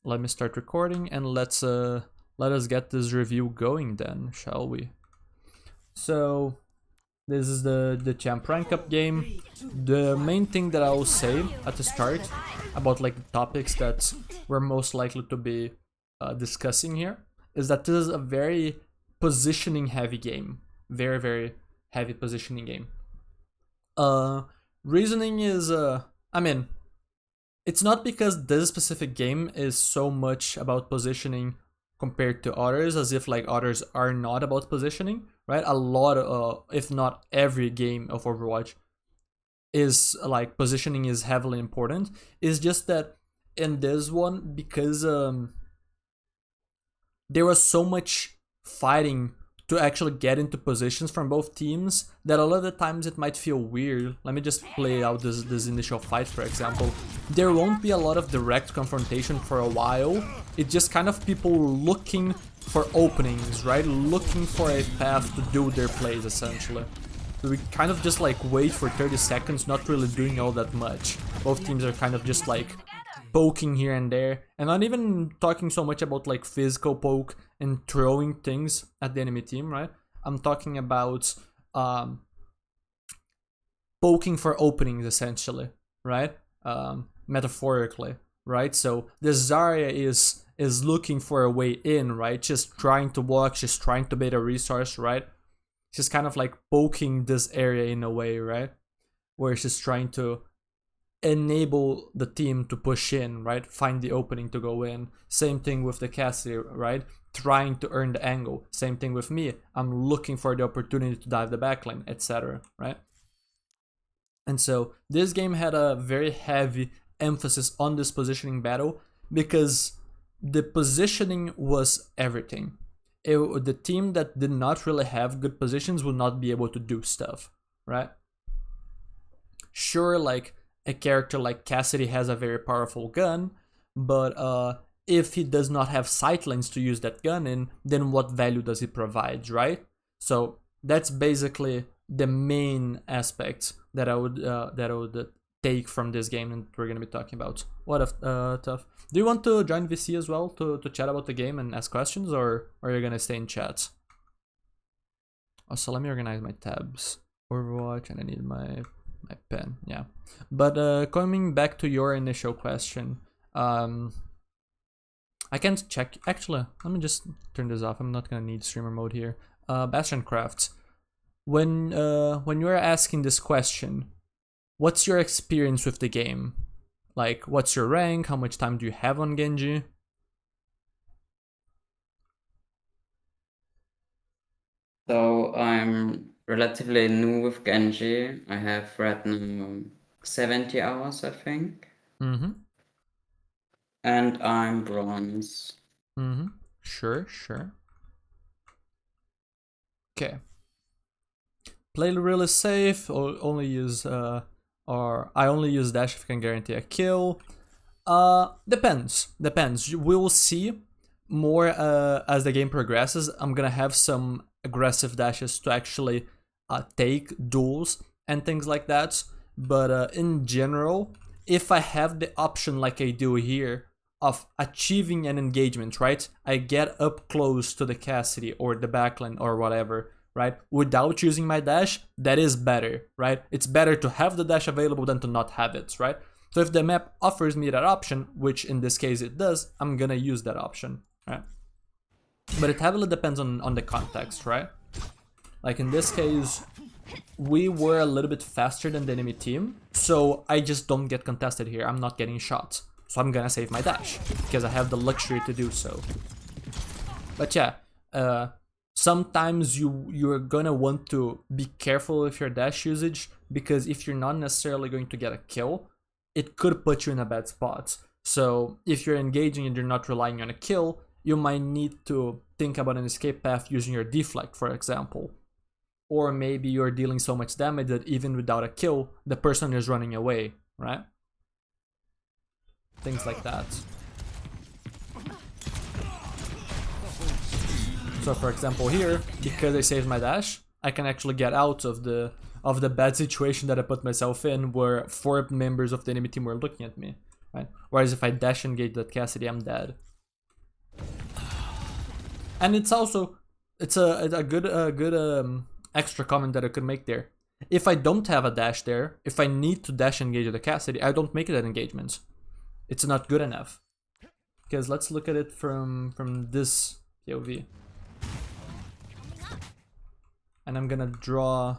let me start recording and let us get this review going then, shall we? So this is the champ rank up game. The main thing that I will say at the start about like the topics that we're most likely to be discussing here is that this is a very positioning heavy game, very heavy positioning game. Reasoning is I mean, it's not because this specific game is so much about positioning compared to others, as if like others are not about positioning, right? A lot if not every game of Overwatch is like positioning is heavily important. It's just that in this one, because there was so much fighting to actually get into positions from both teams that a lot of the times it might feel weird. Let me just play out this initial fight, for example. There won't be a lot of direct confrontation for a while. It's just kind of people looking for openings, right? Looking for a path to do their plays, essentially. So we kind of just like wait for 30 seconds, not really doing all that much. Both teams are kind of just like poking here and there, and not even talking so much about like physical poke and throwing things at the enemy team, right? I'm talking about poking for openings, essentially, right? Metaphorically, right? So the Zarya is looking for a way in, right? Just trying to walk, just trying to bait a resource, right? She's kind of like poking this area in a way, right? Where she's trying to enable the team to push in, right? Find the opening to go in. Same thing with the Cassidy, right? Trying to earn the angle. Same thing with me. I'm looking for the opportunity to dive the backline, etc., right? And so this game had a very heavy emphasis on this positioning battle because the positioning was everything. The team that did not really have good positions would not be able to do stuff, right? Sure, like a character like Cassidy has a very powerful gun, but if he does not have sightlines to use that gun in, then what value does he provide, right? So that's basically the main aspect that I would take from this game and we're gonna be talking about. What a tough. Do you want to join VC as well to chat about the game and ask questions, or are you gonna stay in chat? Also, let me organize my tabs. Overwatch, and I need my pen, yeah. But coming back to your initial question, I can't check. Actually, let me just turn this off. I'm not gonna need streamer mode here. Bastion Crafts. When you're asking this question, what's your experience with the game? Like, what's your rank? How much time do you have on Genji? So I'm relatively new with Genji. I have right now 70 hours, I think. Mm-hmm. And I'm bronze. Mm-hmm. Sure. Okay. Play really safe, or only use or I only use dash if I can guarantee a kill. Depends. We will see more as the game progresses. I'm gonna have some aggressive dashes to actually take duels and things like that. But in general, if I have the option like I do here of achieving an engagement, right? I get up close to the Cassidy or the backline or whatever, right? Without using my dash, that is better, right? It's better to have the dash available than to not have it, right? So if the map offers me that option, which in this case it does, I'm gonna use that option, right? But it heavily depends on the context, right? Like in this case, we were a little bit faster than the enemy team, so I just don't get contested here. I'm not getting shots, so I'm gonna save my dash because I have the luxury to do so. But yeah, sometimes you're gonna want to be careful with your dash usage, because if you're not necessarily going to get a kill, it could put you in a bad spot. So if you're engaging and you're not relying on a kill, you might need to think about an escape path using your deflect, for example. Or maybe you're dealing so much damage that even without a kill, the person is running away, right? Things like that. So for example here, because I saved my dash, I can actually get out of the bad situation that I put myself in, where 4 members of the enemy team were looking at me, right? Whereas if I dash engage that Cassidy, I'm dead. And it's also it's a good extra comment that I could make there. If I don't have a dash there, if I need to dash engage the Cassidy, I don't make it an engagement. It's not good enough. Because let's look at it from this POV. And I'm gonna draw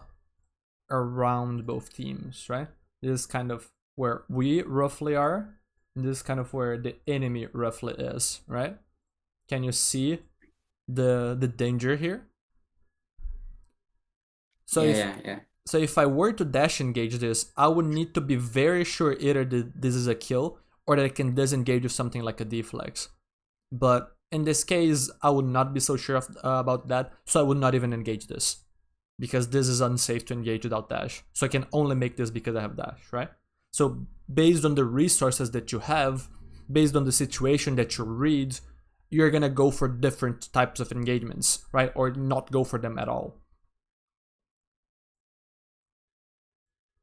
around both teams, right? This is kind of where we roughly are, and this is kind of where the enemy roughly is, right? Can you see the danger here? So so if I were to dash engage this, I would need to be very sure either that this is a kill or that I can disengage with something like a deflex. But in this case, I would not be so sure about that, so I would not even engage this. Because this is unsafe to engage without dash. So I can only make this because I have dash, right? So based on the resources that you have, based on the situation that you read, you're gonna go for different types of engagements, right? Or not go for them at all.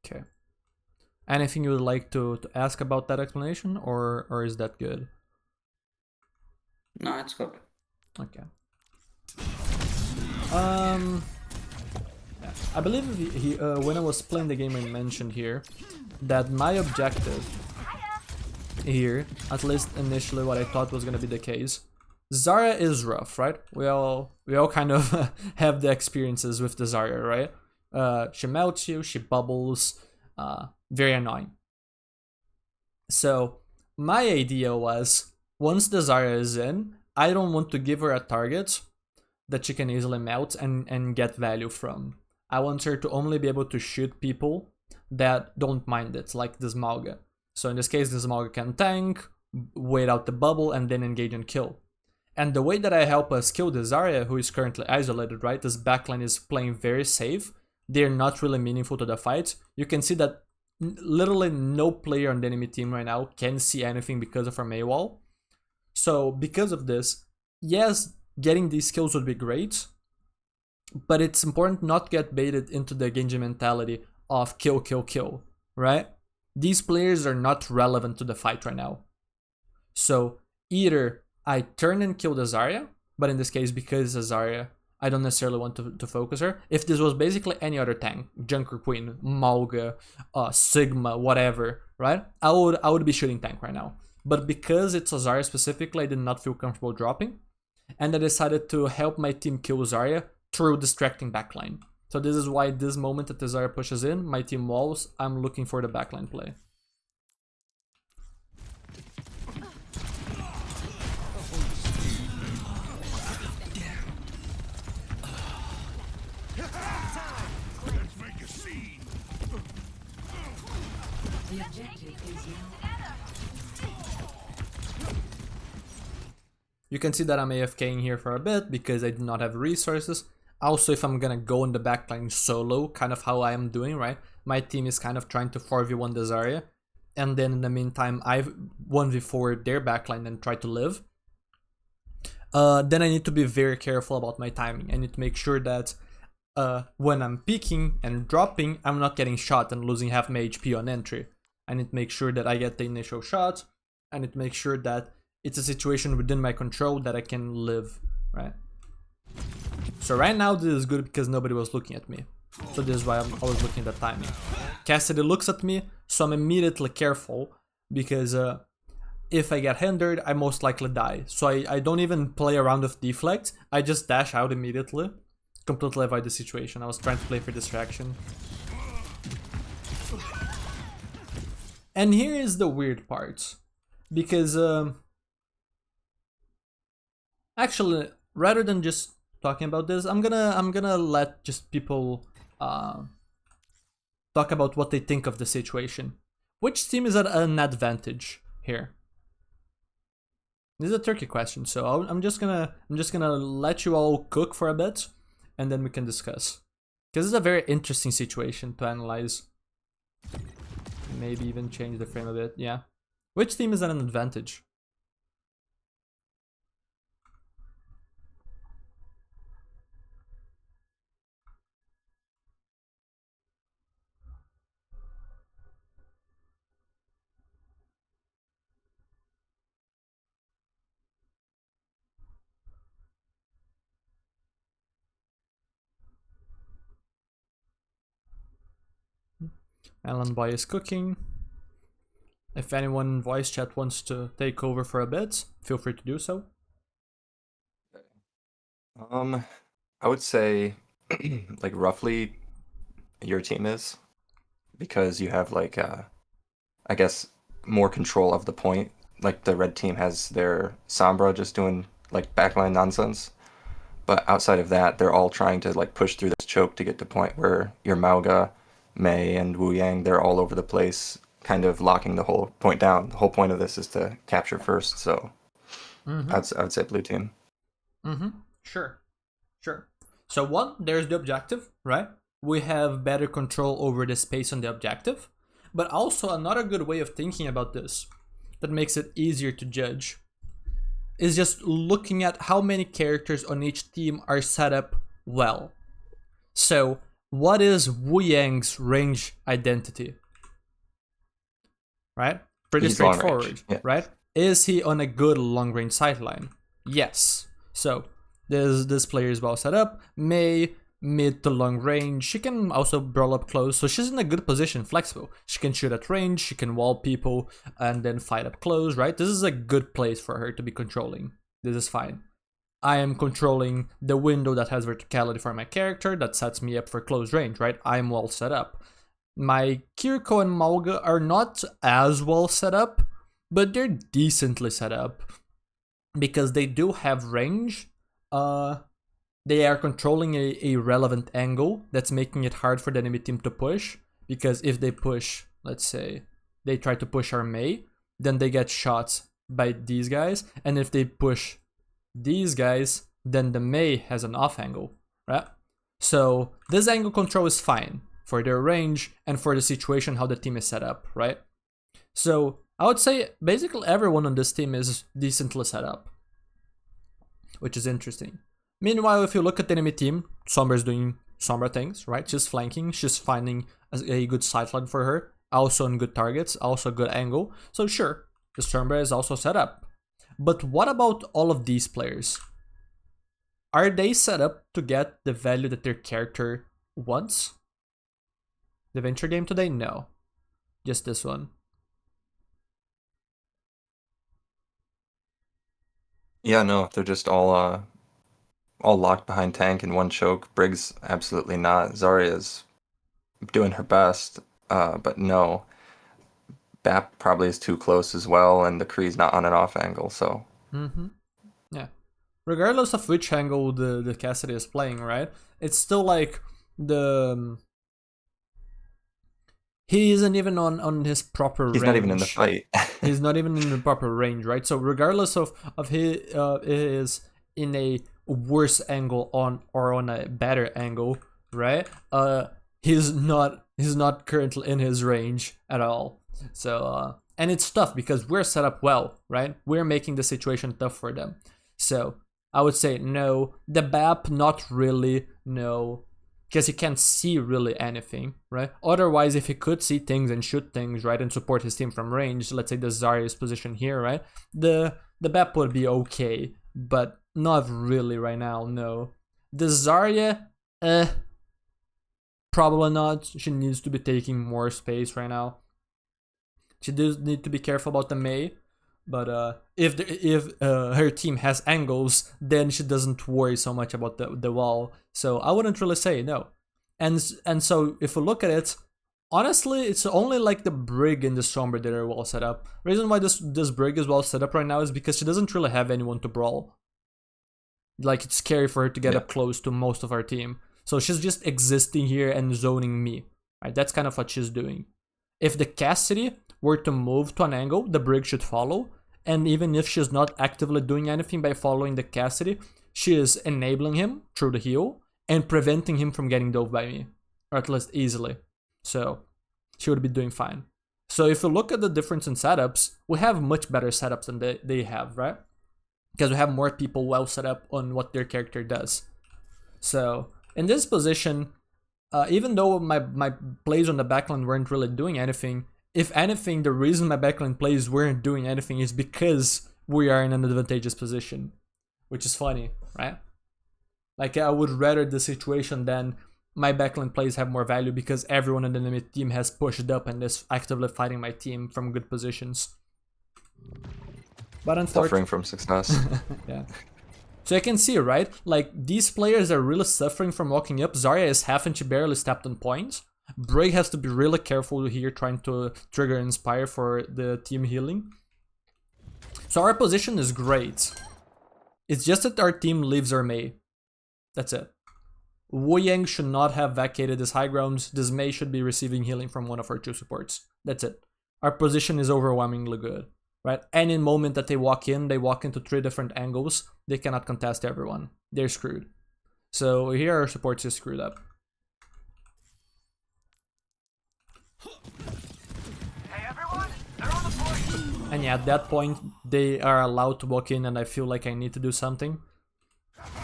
Okay. Anything you would like to ask about that explanation, or is that good? No, it's good. Okay. I believe he when I was playing the game, I mentioned here that my objective here, at least initially what I thought was gonna be the case, Zarya is rough, right? We all kind of have the experiences with the Zarya, right? She melts you, she bubbles, very annoying. So my idea was, once the Zarya is in, I don't want to give her a target that she can easily melt and get value from. I want her to only be able to shoot people that don't mind it, like the Smalga. So in this case, the Smalga can tank, wait out the bubble, and then engage and kill. And the way that I help us kill the Zarya, who is currently isolated, right? This backline is playing very safe. They're not really meaningful to the fight. You can see that literally no player on the enemy team right now can see anything because of our Maywall. So because of this, yes, getting these kills would be great, but it's important not to get baited into the Genji mentality of kill, kill, kill, right? These players are not relevant to the fight right now. So either I turn and kill the Zarya, but in this case, because it's a Zarya, I don't necessarily want to focus her. If this was basically any other tank, Junker Queen, Malga, Sigma, whatever, right? I would be shooting tank right now. But because it's a Zarya specifically, I did not feel comfortable dropping. And I decided to help my team kill Zarya through distracting backline. So this is why this moment that the Zarya pushes in, my team walls, I'm looking for the backline play. You can see that I'm AFKing here for a bit because I do not have resources. Also, if I'm gonna go in the backline solo, kind of how I am doing, right? My team is kind of trying to 4v1 the Zarya. And then in the meantime, I 1v4 their backline and try to live. Then I need to be very careful about my timing. I need to make sure that when I'm peeking and dropping, I'm not getting shot and losing half my HP on entry. I need to make sure that I get the initial shot. I need to make sure that it's a situation within my control that I can live, right? So right now this is good because nobody was looking at me. So this is why I was looking at the timing. Cassidy looks at me, so I'm immediately careful because if I get hindered, I most likely die. So I don't even play around with deflect, I just dash out immediately. Completely avoid the situation. I was trying to play for distraction. And here is the weird part. Because actually, rather than just talking about this, I'm gonna let just people talk about what they think of the situation. Which team is at an advantage here? This is a tricky question, so I'm just gonna let you all cook for a bit, and then we can discuss. Because it's a very interesting situation to analyze. Maybe even change the frame a bit. Yeah. Which team is at an advantage? Alan Boy is cooking. If anyone in voice chat wants to take over for a bit, feel free to do so. I would say like roughly your team is, because you have like I guess more control of the point. Like the red team has their Sombra just doing like backline nonsense. But outside of that, they're all trying to like push through this choke to get to point where your Mauga, Mei, and Wu Yang, they're all over the place, kind of locking the whole point down. The whole point of this is to capture first, so I'd say blue team. Sure. So one, there's the objective, right? We have better control over the space on the objective. But also another good way of thinking about this that makes it easier to judge is just looking at how many characters on each team are set up well. So what is Wu Yang's range identity? Right? Pretty He's long range, straightforward, yeah. right? Is he on a good long range sideline? Yes. So this player is well set up. Mei, mid to long range. She can also brawl up close, so she's in a good position, flexible. She can shoot at range, she can wall people, and then fight up close, right? This is a good place for her to be controlling. This is fine. I am controlling the window that has verticality for my character, that sets me up for close range, right? I'm well set up. My Kiriko and Mauga are not as well set up, but they're decently set up because they do have range. They are controlling a relevant angle that's making it hard for the enemy team to push, because if they push, let's say they try to push our Mei, then they get shot by these guys, and if they push these guys, then the Mei has an off angle, right? So this angle control is fine for their range and for the situation how the team is set up, right? So I would say basically everyone on this team is decently set up, which is interesting. Meanwhile, if you look at the enemy team, Sombra is doing Sombra things, right? She's flanking, she's finding a good sideline for her, also on good targets, also a good angle. So sure, the Sombra is also set up. But what about all of these players? Are they set up to get the value that their character wants? The venture game today? No. Just this one. Yeah, no, they're just all locked behind tank in one choke. Briggs absolutely not. Zarya's doing her best, but no. Bap probably is too close as well, and the Kree's not on an off angle, so. Yeah. Regardless of which angle the Cassidy is playing, right? It's still like the... He isn't even on his proper range. He's not even in the fight. He's not even in the proper range, right? So regardless of he is in a worse angle or on a better angle, right? He's not currently in his range at all. So and it's tough because we're set up well, right? We're making the situation tough for them. So I would say no. The BAP, not really, no. Because he can't see really anything, right? Otherwise, if he could see things and shoot things, right, and support his team from range, let's say the Zarya's position here, right? The BAP would be okay, but not really right now, no. The Zarya, probably not. She needs to be taking more space right now. She does need to be careful about the Mei, but if her team has angles, then she doesn't worry so much about the wall. So I wouldn't really say no. And so if we look at it, honestly, it's only like the Brig and the Sombra that are well set up. Reason why this Brig is well set up right now is because she doesn't really have anyone to brawl. Like, it's scary for her to get up close to most of our team. So she's just existing here and zoning me. Right? That's kind of what she's doing. If the Cassidy were to move to an angle, the Brig should follow. And even if she's not actively doing anything by following the Cassidy, she is enabling him through the heal and preventing him from getting dove by me. Or at least easily. So she would be doing fine. So if you look at the difference in setups, we have much better setups than they have, right? Because we have more people well set up on what their character does. So in this position, even though my plays on the backline weren't really doing anything, if anything, the reason my backline plays weren't doing anything is because we are in an advantageous position. Which is funny, right? Like, I would rather the situation than my backline plays have more value because everyone in the enemy team has pushed up and is actively fighting my team from good positions. But Suffering from success. yeah. So you can see, right? Like, these players are really suffering from walking up. Zarya is half and she barely stepped on point. Brig has to be really careful here trying to trigger Inspire for the team healing. So our position is great. It's just that our team leaves our Mei. That's it. Wu Yang should not have vacated this high ground. This Mei should be receiving healing from one of our 2 supports. That's it. Our position is overwhelmingly good. Right? Any moment that they walk into 3 different angles. They cannot contest everyone. They're screwed. So here our supports is screwed up. Hey everyone, they're on the point. And yeah, at that point, they are allowed to walk in and I feel like I need to do something.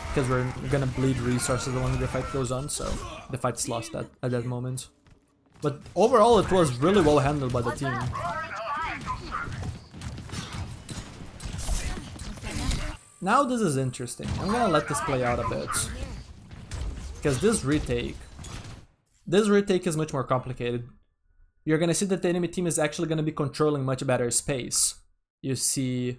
Because we're gonna bleed resources the longer the fight goes on, so the fight's lost at that moment. But overall, it was really well handled by the team. Now this is interesting. I'm gonna let this play out a bit. Because this retake is much more complicated. You're gonna see that the enemy team is actually gonna be controlling much better space. You see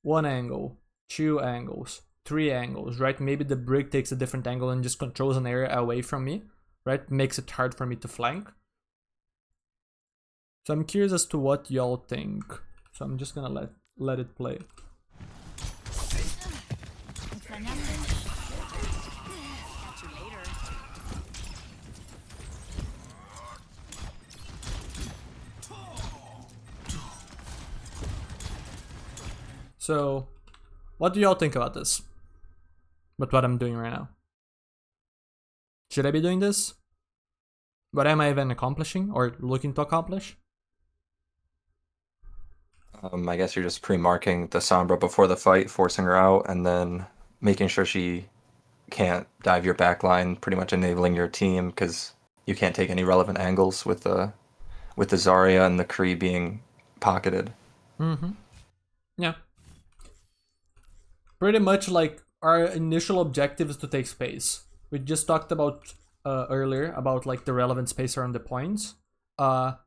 1 angle, 2 angles, 3 angles, right? Maybe the Brig takes a different angle and just controls an area away from me, right? Makes it hard for me to flank. So I'm curious as to what y'all think. So I'm just gonna let it play. So, what do y'all think about this? But what I'm doing right now? Should I be doing this? What am I even accomplishing or looking to accomplish? I guess you're just pre-marking the Sombra before the fight, forcing her out, and then making sure she can't dive your backline, pretty much enabling your team because you can't take any relevant angles with the Zarya and the Kree being pocketed. Yeah. Pretty much like our initial objective is to take space. We just talked about earlier about like the relevant space around the points. The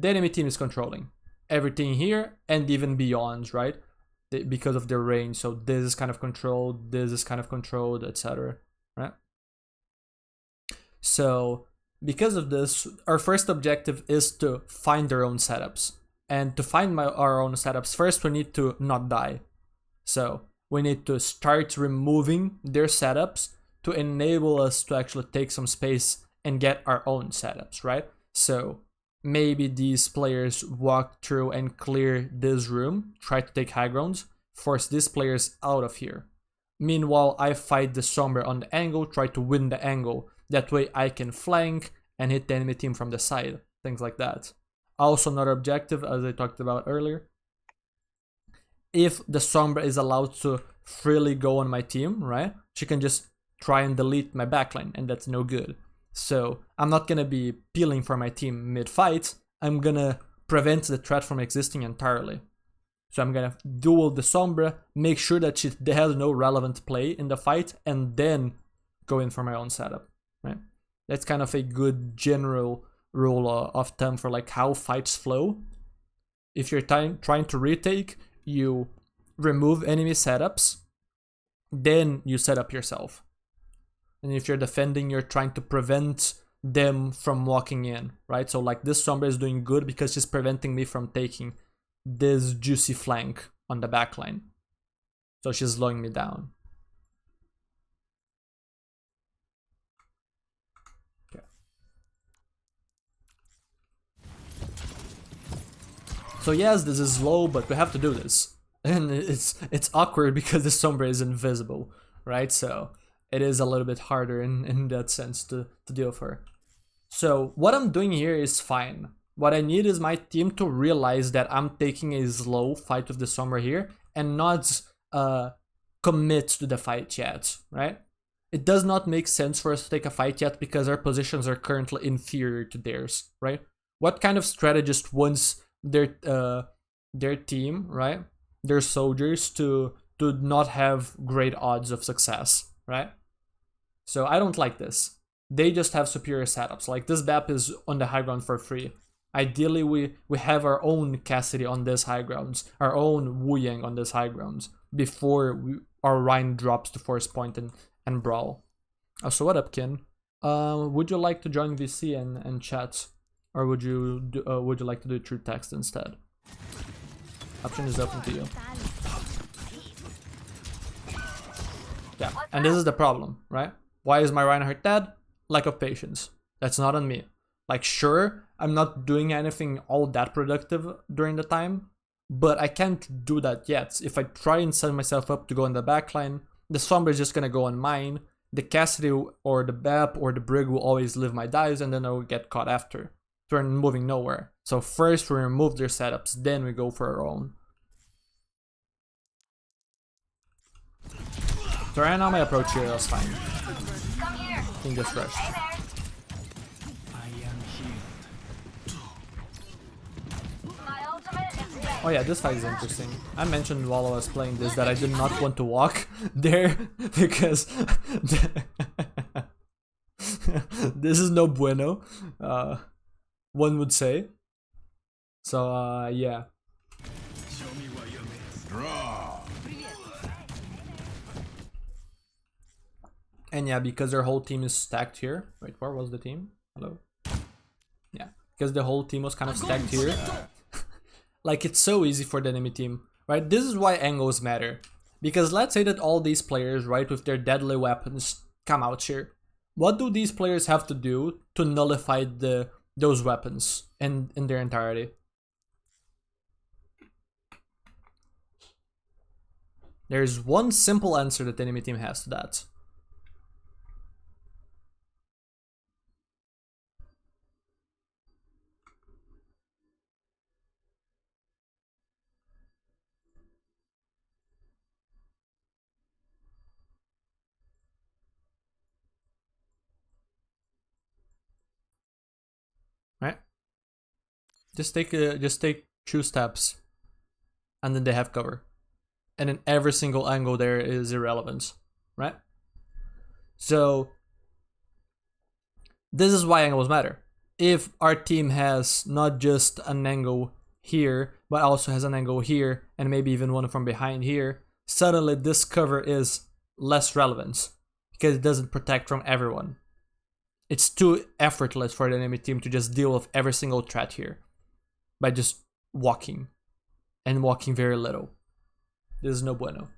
enemy team is controlling everything here and even beyond, right? Because of their range. So this is kind of controlled, this is kind of controlled, etc. Right? So because of this, our first objective is to find their own setups. And to find our own setups, first we need to not die. So we need to start removing their setups to enable us to actually take some space and get our own setups, right? So maybe these players walk through and clear this room, try to take high grounds, force these players out of here. Meanwhile, I fight the Sombra on the angle, try to win the angle. That way I can flank and hit the enemy team from the side, things like that. Also another objective, as I talked about earlier, if the Sombra is allowed to freely go on my team, right, she can just try and delete my backline, and that's no good. So I'm not gonna be peeling for my team mid-fight, I'm gonna prevent the threat from existing entirely. So I'm gonna duel the Sombra, make sure that she has no relevant play in the fight, and then go in for my own setup, right? That's kind of a good general rule of thumb for like how fights flow. If you're trying to retake, you remove enemy setups, then you set up yourself. And if you're defending, you're trying to prevent them from walking in, right? So like this Sombra is doing good because she's preventing me from taking this juicy flank on the backline. So she's slowing me down. Okay. So yes, this is slow, but we have to do this. And it's awkward because the Sombra is invisible, right? So it is a little bit harder in that sense to deal with her. So what I'm doing here is fine. What I need is my team to realize that I'm taking a slow fight with the Sombra here and not commit to the fight yet, right? It does not make sense for us to take a fight yet because our positions are currently inferior to theirs, right? What kind of strategist wants their team, right? Their soldiers to not have great odds of success, right? So I don't like this. they just have superior setups. Like this map is on the high ground for free. Ideally, we have our own Cassidy on this high grounds, our own Wu Yang on this high grounds, before our Rhine drops to force point and brawl. So what up, Kin? Would you like to join VC and chat, or would you like to do it through text instead? Option is open to you. Yeah, and this is the problem, right? Why is my Reinhardt dead? Lack of patience. That's not on me. Like, sure, I'm not doing anything all that productive during the time, but I can't do that yet. If I try and set myself up to go in the backline, the Sombra is just gonna go on mine, the Cassidy or the Bap or the Brig will always live my dives, and then I will get caught after. So we're moving nowhere. So first we remove their setups, then we go for our own. So right now my approach here is fine. King just rushed. Oh yeah, this fight is interesting. I mentioned while I was playing this that I did not want to walk there because this is no bueno, one would say. So yeah. And yeah, because their whole team is stacked here. Wait, where was the team? Hello? Yeah, because the whole team was kind of stacked here. Like, it's so easy for the enemy team, right? This is why angles matter. Because let's say that all these players, right, with their deadly weapons come out here. What do these players have to do to nullify those weapons in their entirety? There's one simple answer that the enemy team has to that. Right? Just take 2 steps, and then they have cover, and then every single angle there is irrelevant, right? So this is why angles matter. If our team has not just an angle here, but also has an angle here, and maybe even one from behind here, suddenly this cover is less relevant because it doesn't protect from everyone. It's too effortless for the enemy team to just deal with every single threat here by just walking, and walking very little. This is no bueno.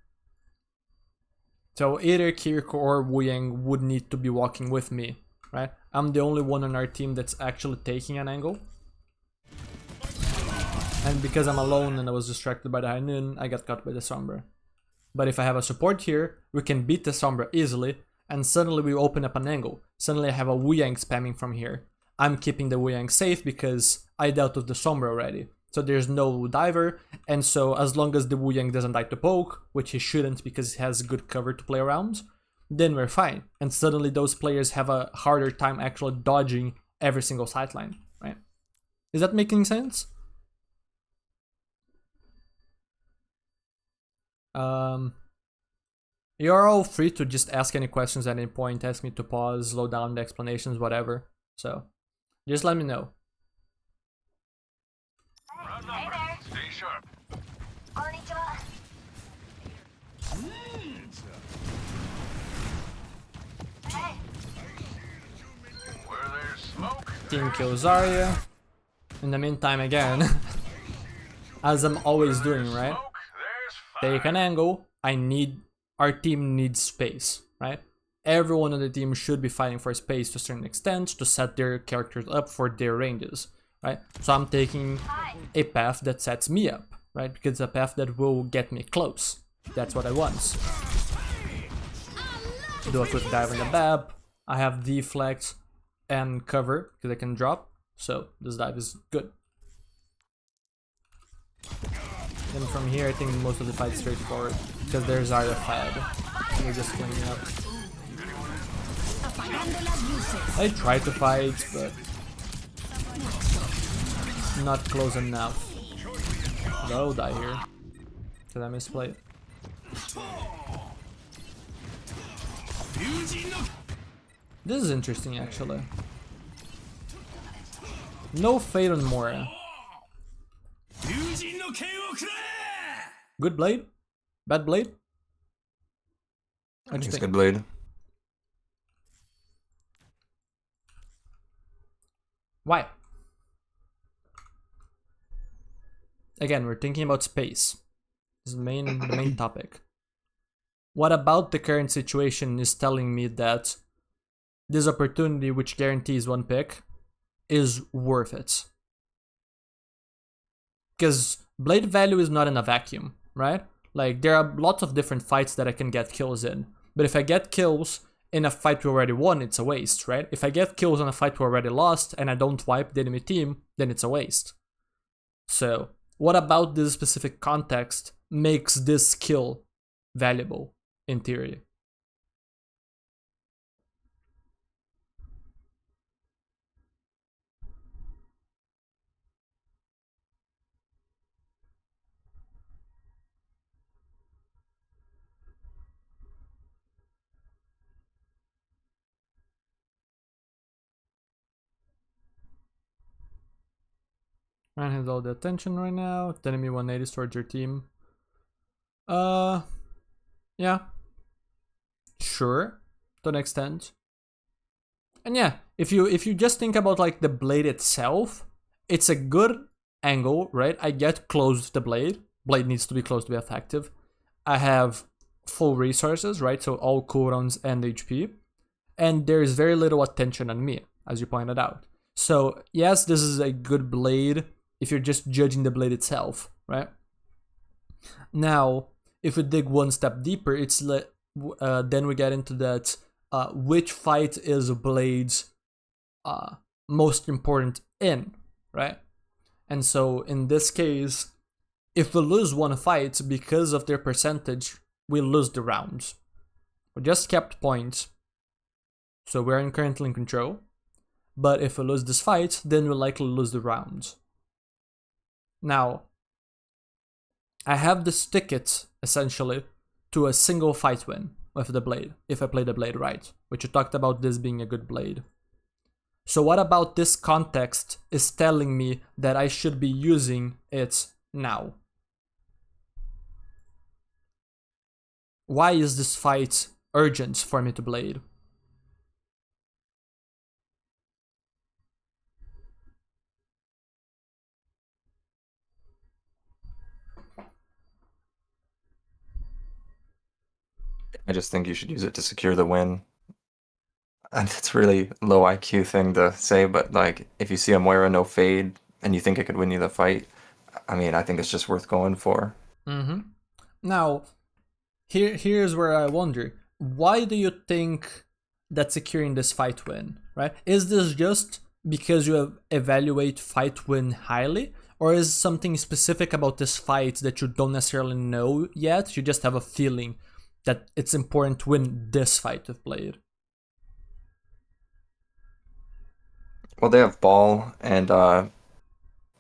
So either Kiriko or Wu Yang would need to be walking with me, right? I'm the only one on our team that's actually taking an angle. And because I'm alone and I was distracted by the High Noon, I got caught by the Sombra. But if I have a support here, we can beat the Sombra easily, and suddenly we open up an angle. Suddenly I have a Wu Yang spamming from here. I'm keeping the Wu Yang safe because I dealt with the Sombra already. So there's no diver, and so as long as the Wu Yang doesn't die to poke, which he shouldn't because he has good cover to play around, then we're fine. And suddenly those players have a harder time actually dodging every single sideline, right? Is that making sense? You're all free to just ask any questions at any point, ask me to pause, slow down the explanations, whatever. So, just let me know. Hey there. Stay sharp. Konnichiwa. Hey. Where there's smoke. Team kills Zarya. In the meantime, again, as I'm always doing, right? Smoke, there's Take an angle. Our team needs space, right? Everyone on the team should be fighting for space to a certain extent to set their characters up for their ranges, right? So I'm taking a path that sets me up, right? Because it's a path that will get me close. That's what I want. Do a quick dive in the Bab. I have deflect and cover because I can drop. So this dive is good. And from here, I think most of the fight is straightforward because there's Zarya fed. We're just cleaning up. I tried to fight, but not close enough. But I'll die here because I misplayed. This is interesting, actually. No fade on Moira. Good blade? Bad blade? I think it's think? good blade. Why? Again, we're thinking about space. This is the main topic. What about the current situation is telling me that this opportunity, which guarantees one pick, is worth it? Because blade value is not in a vacuum, right? Like, there are lots of different fights that I can get kills in. But if I get kills in a fight we already won, it's a waste, right? If I get kills on a fight we already lost and I don't wipe the enemy team, then it's a waste. So, what about this specific context makes this skill valuable, in theory? Ryan has all the attention right now. The enemy 180 towards your team. Yeah. Sure, to an extent. And yeah, if you just think about like the blade itself, it's a good angle, right? I get close to the blade. Blade needs to be close to be effective. I have full resources, right? So all cooldowns and HP. And there is very little attention on me, as you pointed out. So yes, this is a good blade if you're just judging the blade itself, right? Now, if we dig one step deeper, it's then we get into that which fight is Blade's most important in, right? And so in this case, if we lose one fight because of their percentage, we lose the rounds. We just kept points, so we're currently in control. But if we lose this fight, then we'll likely lose the rounds. Now, I have this ticket, essentially, to a single fight win with the blade, if I play the blade right, which you talked about this being a good blade. So what about this context is telling me that I should be using it now? Why is this fight urgent for me to blade? I just think you should use it to secure the win. And it's really low IQ thing to say, but like if you see a Moira no fade and you think it could win you the fight, I mean, I think it's just worth going for. Now, here's where I wonder, why do you think that securing this fight win, right? Is this just because you evaluate fight win highly, or is something specific about this fight that you don't necessarily know yet? You just have a feeling that it's important to win this fight with Blade. Well, they have ball, and a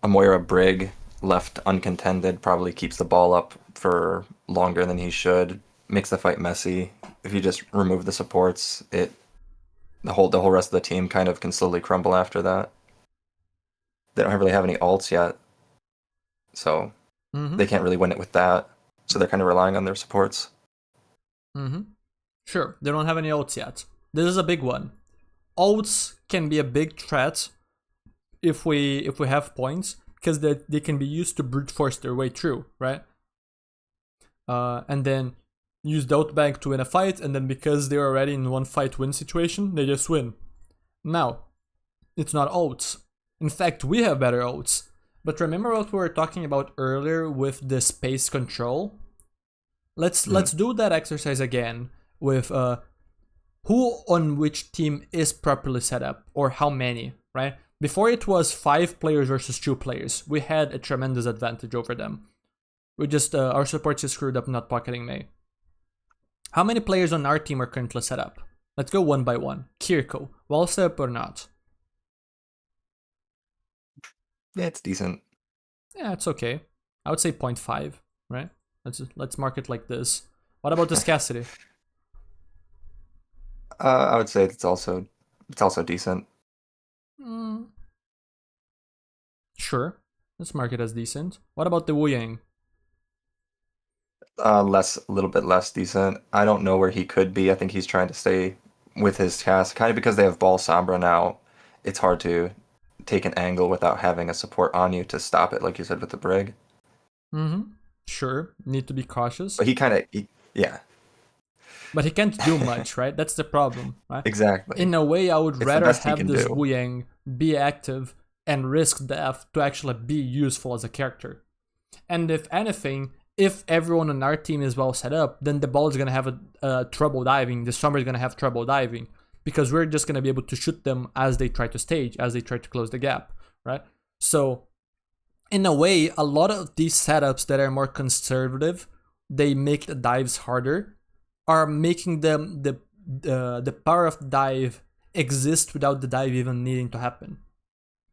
Moira Brig left uncontended probably keeps the ball up for longer than he should, makes the fight messy. If you just remove the supports, the whole rest of the team kind of can slowly crumble after that. They don't really have any ults yet, so they can't really win it with that. So they're kind of relying on their supports. Sure, they don't have any ults yet. This is a big one. Ults can be a big threat if we have points, because they can be used to brute force their way through, right? And then use the ult bank to win a fight, and then because they're already in one fight win situation, they just win. Now, it's not ults. In fact, we have better ults. But remember what we were talking about earlier with the space control? Let's do that exercise again with who on which team is properly set up, or how many, right? Before it was 5 players versus 2 players. We had a tremendous advantage over them. We just, our supports just screwed up not pocketing Mei. How many players on our team are currently set up? Let's go one by one. Kiriko, well set up or not? Yeah, it's decent. Yeah, it's okay. I would say 0.5, right? Let's mark it like this. What about this Cassidy? I would say it's also It's also decent. Mm. Sure, let's mark it as decent. What about the Wu Yang? A little bit less decent. I don't know where he could be. I think he's trying to stay with his task, kind of because they have Ball Sombra now. It's hard to take an angle without having a support on you to stop it, like you said with the Brig. Mm-hmm. Sure, need to be cautious. But yeah, But he can't do much, right? That's the problem, right? exactly. In a way, I would It's the rather best he have can this do. Wu Yang be active and risk death to actually be useful as a character. And if anything, if everyone on our team is well set up, then the ball is going to have a trouble diving, the Sombra is going to have trouble diving, because we're just going to be able to shoot them as they try to stage, as they try to close the gap, right? So, in a way, a lot of these setups that are more conservative, they make the dives harder, are making them the power of dive exist without the dive even needing to happen.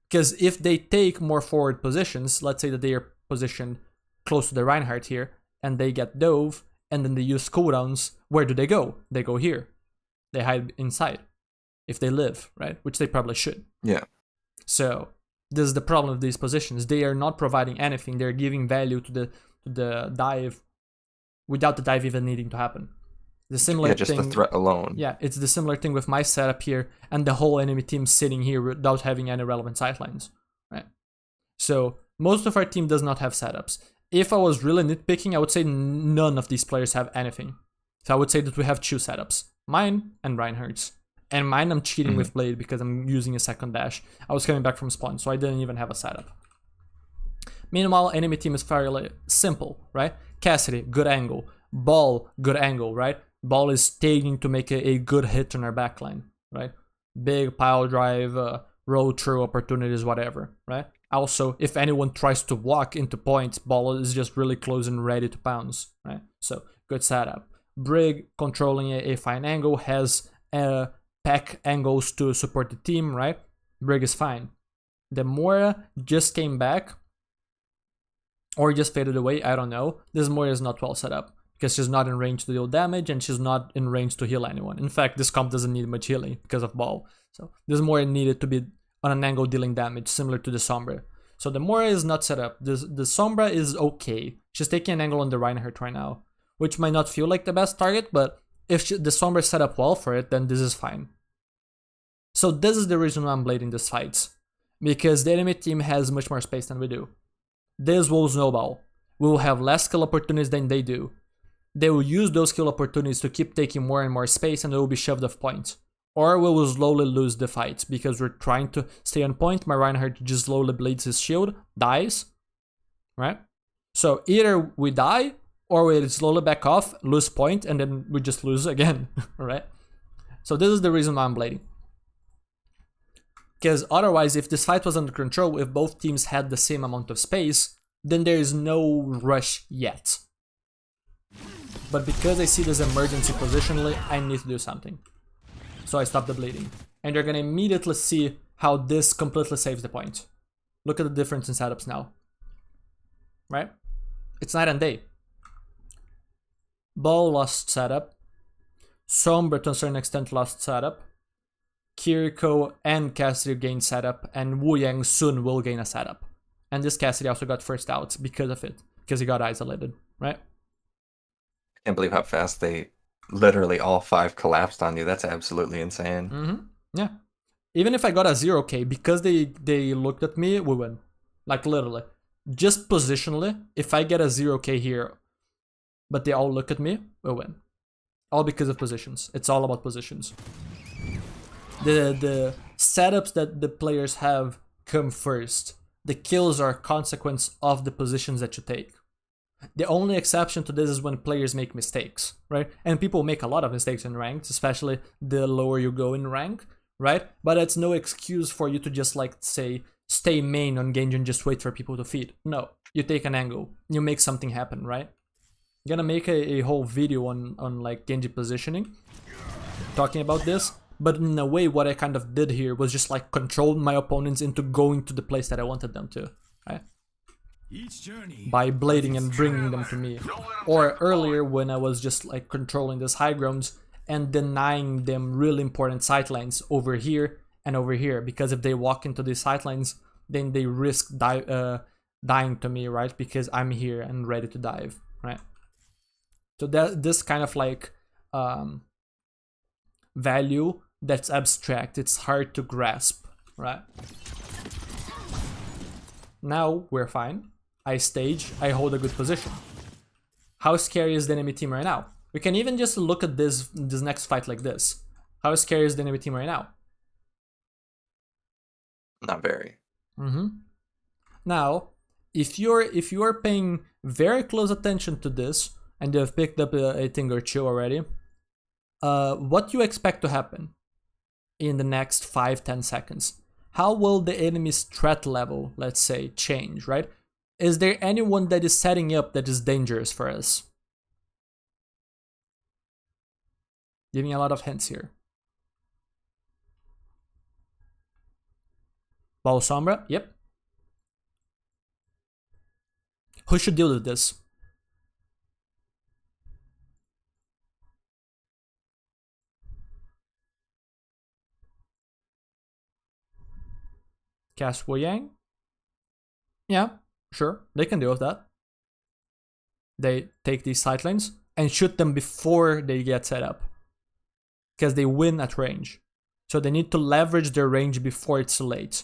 Because if they take more forward positions, let's say that they are positioned close to the Reinhardt here, and they get dove, and then they use cooldowns, where do they go? They go here. They hide inside. If they live, right? Which they probably should. Yeah. So, this is the problem of these positions. They are not providing anything. They're giving value to the dive without the dive even needing to happen. The similar just thing, the threat alone. Yeah, it's the similar thing with my setup here and the whole enemy team sitting here without having any relevant sightlines, right? So most of our team does not have setups. If I was really nitpicking, I would say none of these players have anything. So I would say that we have 2 setups, mine and Reinhardt's. And mine I'm cheating with Blade because I'm using a second dash. I was coming back from spawn, so I didn't even have a setup. Meanwhile, enemy team is fairly simple, right? Cassidy, good angle. Ball, good angle, right? Ball is staging to make a good hit on our backline, right? Big pile drive, roll through opportunities, whatever, right? Also, if anyone tries to walk into points, Ball is just really close and ready to pounce, right? So, good setup. Brig, controlling a fine angle, has pack angles to support the team, right? Brig is fine. The Moira just came back, or just faded away, I don't know. This Moira is not well set up, because she's not in range to deal damage, and she's not in range to heal anyone. In fact, this comp doesn't need much healing because of Ball. So this Moira needed to be on an angle dealing damage, similar to the Sombra. So the Moira is not set up. The Sombra is okay. She's taking an angle on the Reinhardt right now, which might not feel like the best target, but if the Sombra is set up well for it, then this is fine. So this is the reason why I'm blading these fights, because the enemy team has much more space than we do. This will snowball. We will have less kill opportunities than they do. They will use those kill opportunities to keep taking more and more space, and they will be shoved off point. Or we will slowly lose the fight because we're trying to stay on point. My Reinhardt just slowly bleeds his shield, dies, right? So either we die or we slowly back off, lose point, and then we just lose again, right? So this is the reason why I'm blading. Because otherwise, if this fight was under control, if both teams had the same amount of space, then there is no rush yet. But because I see this emergency positionally, I need to do something. So I stop the bleeding. And you're gonna immediately see how this completely saves the point. Look at the difference in setups now. Right? It's night and day. Ball lost setup. Sombra to a certain extent lost setup. Kiriko and Cassidy gained setup, and Wu Yang soon will gain a setup. And this Cassidy also got first out because of it, because he got isolated, right? I can't believe how fast they literally all 5 collapsed on you. That's absolutely insane. Mm-hmm. Yeah. Even if I got a 0k, because they looked at me, we win. Like literally. Just positionally, if I get a 0k here, but they all look at me, we win. All because of positions. It's all about positions. The setups that the players have come first. The kills are a consequence of the positions that you take. The only exception to this is when players make mistakes, right? And people make a lot of mistakes in ranks, especially the lower you go in rank, right? But it's no excuse for you to just like say, stay main on Genji and just wait for people to feed. No, you take an angle, you make something happen, right? I'm gonna make a whole video on like Genji positioning, talking about this. But in a way, what I kind of did here was just like control my opponents into going to the place that I wanted them to, right? By blading and bringing them to me. Or earlier when I was just like controlling this high grounds and denying them really important sightlines over here and over here, because if they walk into these sightlines, then they risk dying to me, right? Because I'm here and ready to dive, right? So this kind of like value that's abstract, it's hard to grasp, right? Now we're fine. I stage, I hold a good position. How scary is the enemy team right now? We can even just look at this next fight like this. How scary is the enemy team right now? Not very. Now, if you're paying very close attention to this and you've picked up a thing or two already, what you expect to happen in the next 5-10 seconds? How will the enemy's threat level, let's say, change, right? Is there anyone that is setting up that is dangerous for us? Giving a lot of hints here. Ball Sombra, yep. Who should deal with this? Cast Wu Yang? Yeah, sure, they can deal with that. They take these sightlines and shoot them before they get set up, because they win at range. So they need to leverage their range before it's too late.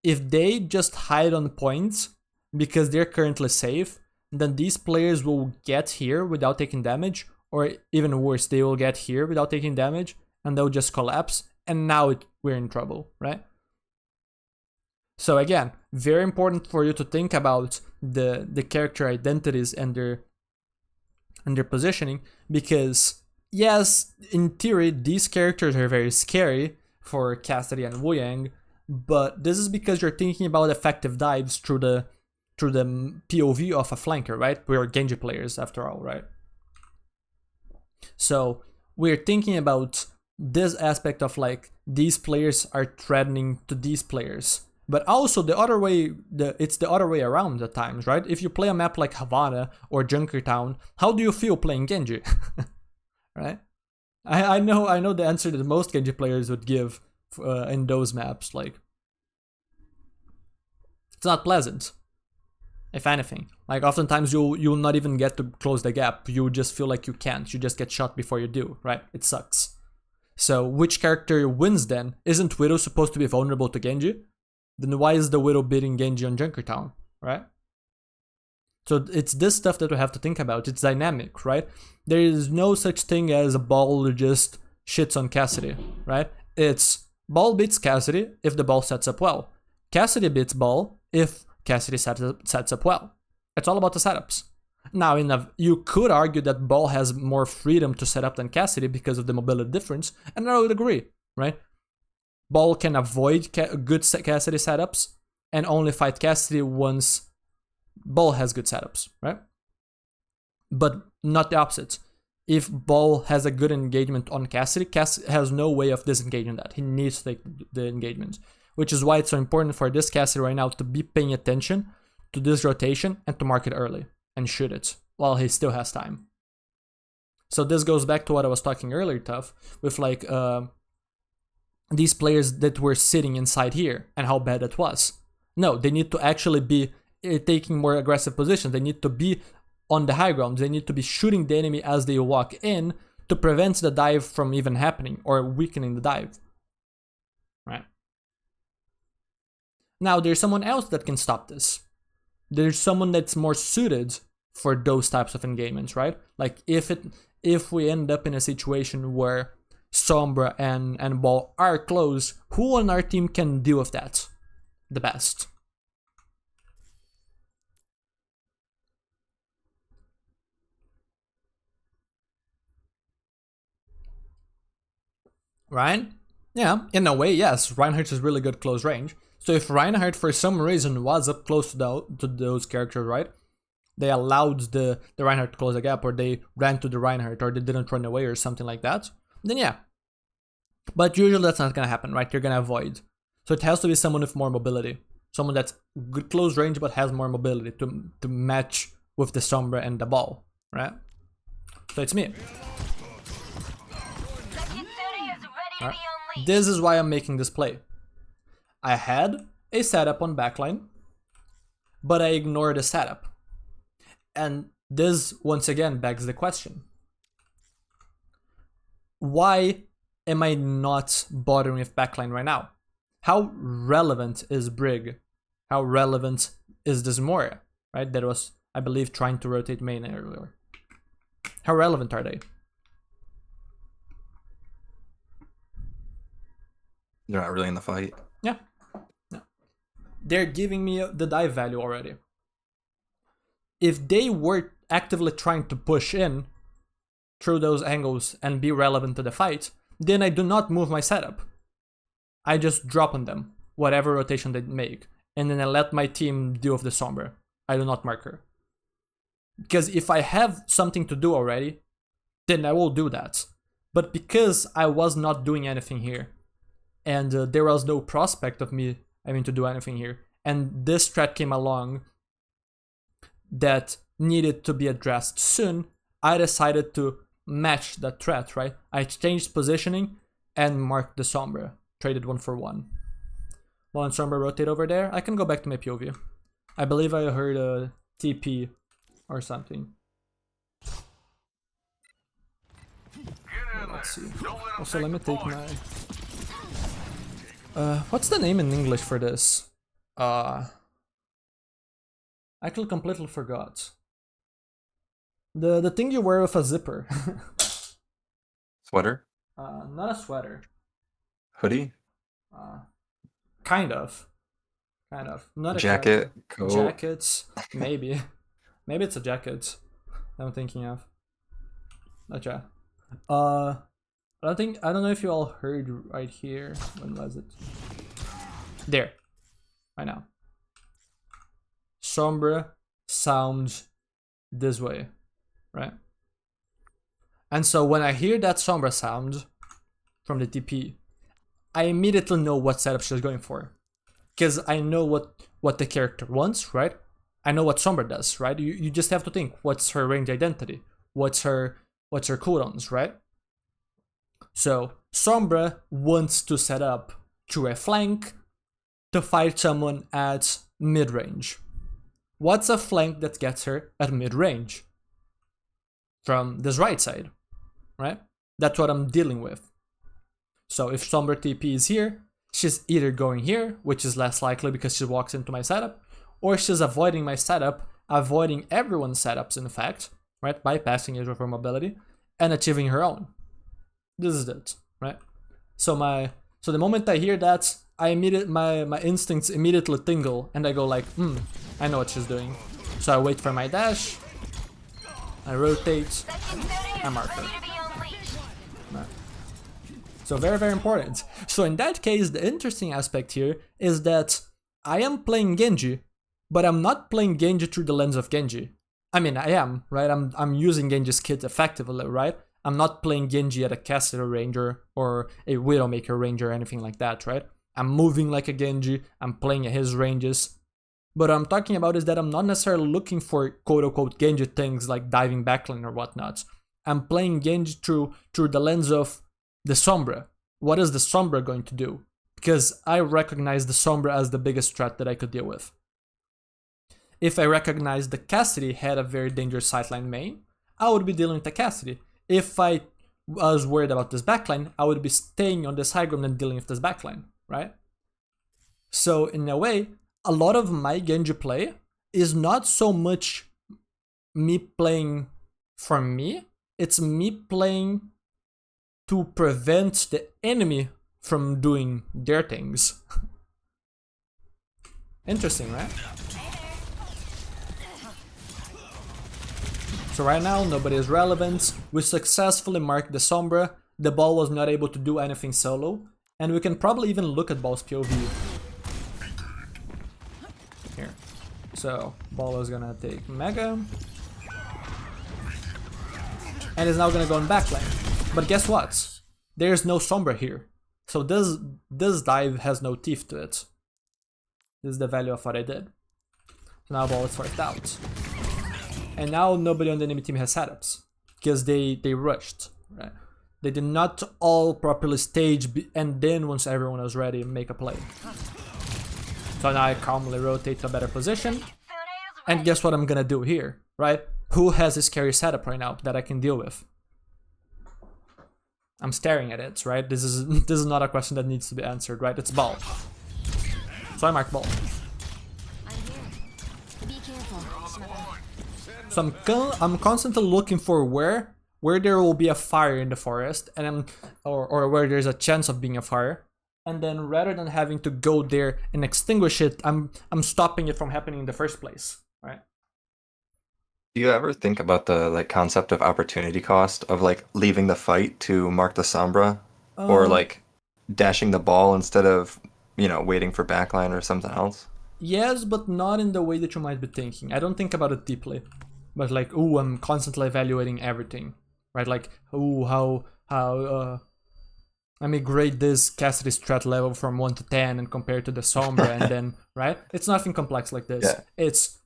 If they just hide on points because they're currently safe, then these players will get here without taking damage, or even worse, they will get here without taking damage and they'll just collapse, and now we're in trouble, right? So again, very important for you to think about the character identities and their positioning, because yes, in theory, these characters are very scary for Cassidy and Wu Yang, but this is because you're thinking about effective dives through the POV of a flanker, right? We're Genji players after all, right? So we're thinking about this aspect of like, these players are threatening to these players. But also the other way, it's the other way around at times, right? If you play a map like Havana or Junkertown, how do you feel playing Genji? Right? I know the answer that most Genji players would give in those maps. Like, it's not pleasant, if anything. Like, oftentimes you'll not even get to close the gap. You just feel like you can't. You just get shot before you do, right? It sucks. So which character wins then? Isn't Widow supposed to be vulnerable to Genji? Then why is the Widow beating Genji on Junkertown, right? So it's this stuff that we have to think about. It's dynamic, right? There is no such thing as a Ball who just shits on Cassidy, right? It's Ball beats Cassidy if the Ball sets up well. Cassidy beats Ball if Cassidy sets up well. It's all about the setups. Now, you could argue that Ball has more freedom to set up than Cassidy because of the mobility difference, and I would agree, right? Ball can avoid good Cassidy setups and only fight Cassidy once Ball has good setups, right? But not the opposite. If Ball has a good engagement on Cassidy, Cassidy has no way of disengaging that. He needs to take the engagement, which is why it's so important for this Cassidy right now to be paying attention to this rotation and to mark it early and shoot it while he still has time. So this goes back to what I was talking earlier, Tough, with like these players that were sitting inside here and how bad it was. No, they need to actually be taking more aggressive positions. They need to be on the high ground. They need to be shooting the enemy as they walk in to prevent the dive from even happening or weakening the dive. Right? Now, there's someone else that can stop this. There's someone that's more suited for those types of engagements, right? Like if we end up in a situation where Sombra and Ball are close, who on our team can deal with that the best? Ryan? Yeah, in a way, yes. Reinhardt is really good close range. So if Reinhardt for some reason was up close to those characters, right? They allowed the Reinhardt to close the gap, or they ran to the Reinhardt, or they didn't run away or something like that, then yeah. But usually that's not gonna happen, right? You're gonna avoid. So it has to be someone with more mobility. Someone that's good close range but has more mobility to match with the Sombra and the Ball, right? So it's me. Right? This is why I'm making this play. I had a setup on backline, but I ignored the setup. And this, once again, begs the question. Why am I not bothering with backline right now? How relevant is Brig? How relevant is this Moira? Right? That was, I believe, trying to rotate main earlier. How relevant are they? They're not really in the fight. Yeah. No. They're giving me the dive value already. If they were actively trying to push in through those angles and be relevant to the fight, then I do not move my setup. I just drop on them, whatever rotation they make, and then I let my team deal with the Sombra. I do not mark her. Because if I have something to do already, then I will do that. But because I was not doing anything here, and there was no prospect of me having to do anything here, and this threat came along that needed to be addressed soon, I decided to match that threat, right? I changed positioning and marked the Sombra. Traded 1 for 1. While Sombra rotate over there, I can go back to my POV. I believe I heard a TP or something. Let's see. Also, let me take my... what's the name in English for this? I actually completely forgot. The thing you wear with a zipper. Sweater? Not a sweater. Hoodie? Kind of. Not a jacket? Coat? Jackets, maybe. Maybe it's a jacket I'm thinking of. Not yeah. I don't know if you all heard right here. When was it? There. Right now. Sombra sounds this way, right? And so when I hear that Sombra sound from the TP, I immediately know what setup she's going for. Because I know what the character wants, right? I know what Sombra does, right? You just have to think, what's her range identity? What's her cooldowns, right? So Sombra wants to set up through a flank to fight someone at mid-range. What's a flank that gets her at mid-range? From this right side, right? That's what I'm dealing with. So if Sombra TP is here, she's either going here, which is less likely because she walks into my setup, or she's avoiding my setup, avoiding everyone's setups in fact, right? Bypassing it with her mobility, and achieving her own. This is it, right? So the moment I hear that, my instincts immediately tingle, and I go like, I know what she's doing. So I wait for my dash, I rotate, I mark her. Right. So very, very important. So in that case, the interesting aspect here is that I am playing Genji, but I'm not playing Genji through the lens of Genji. I mean, I am, right? I'm using Genji's kit effectively, right? I'm not playing Genji at a Caster Ranger or a Widowmaker Ranger or anything like that, right? I'm moving like a Genji, I'm playing at his ranges. But what I'm talking about is that I'm not necessarily looking for quote-unquote Genji things like diving backline or whatnot. I'm playing Genji through the lens of the Sombra. What is the Sombra going to do? Because I recognize the Sombra as the biggest threat that I could deal with. If I recognize the Cassidy had a very dangerous sideline main, I would be dealing with the Cassidy. If I was worried about this backline, I would be staying on this high ground and dealing with this backline, right? So in a way, a lot of my Genji play is not so much me playing for me, it's me playing to prevent the enemy from doing their things. Interesting, right? So right now, nobody is relevant. We successfully marked the Sombra. The ball was not able to do anything solo. And we can probably even look at ball's POV. Here. So, ball is gonna take Mega. And is now gonna go in backline. But guess what? There's no Sombra here. So this dive has no teeth to it. This is the value of what I did. So now ball is forced out. And now nobody on the enemy team has setups. Because they rushed, right? They did not all properly stage and then once everyone was ready, make a play. So now I calmly rotate to a better position. And guess what I'm gonna do here, right? Who has this carry setup right now that I can deal with? I'm staring at it, right? This is not a question that needs to be answered, right? It's ball. So I mark ball. So I'm constantly looking for where there will be a fire in the forest, and or where there's a chance of being a fire, and then rather than having to go there and extinguish it, I'm stopping it from happening in the first place, right? Do you ever think about the like concept of opportunity cost of like leaving the fight to mark the Sombra, or like dashing the ball instead of, you know, waiting for backline or something else? Yes, but not in the way that you might be thinking. I don't think about it deeply, but like, ooh, I'm constantly evaluating everything, right? Like, ooh, how let me grade this Cassidy strat level from 1 to 10 and compare it to the Sombra, and then, right? It's nothing complex like this. Yeah. It's,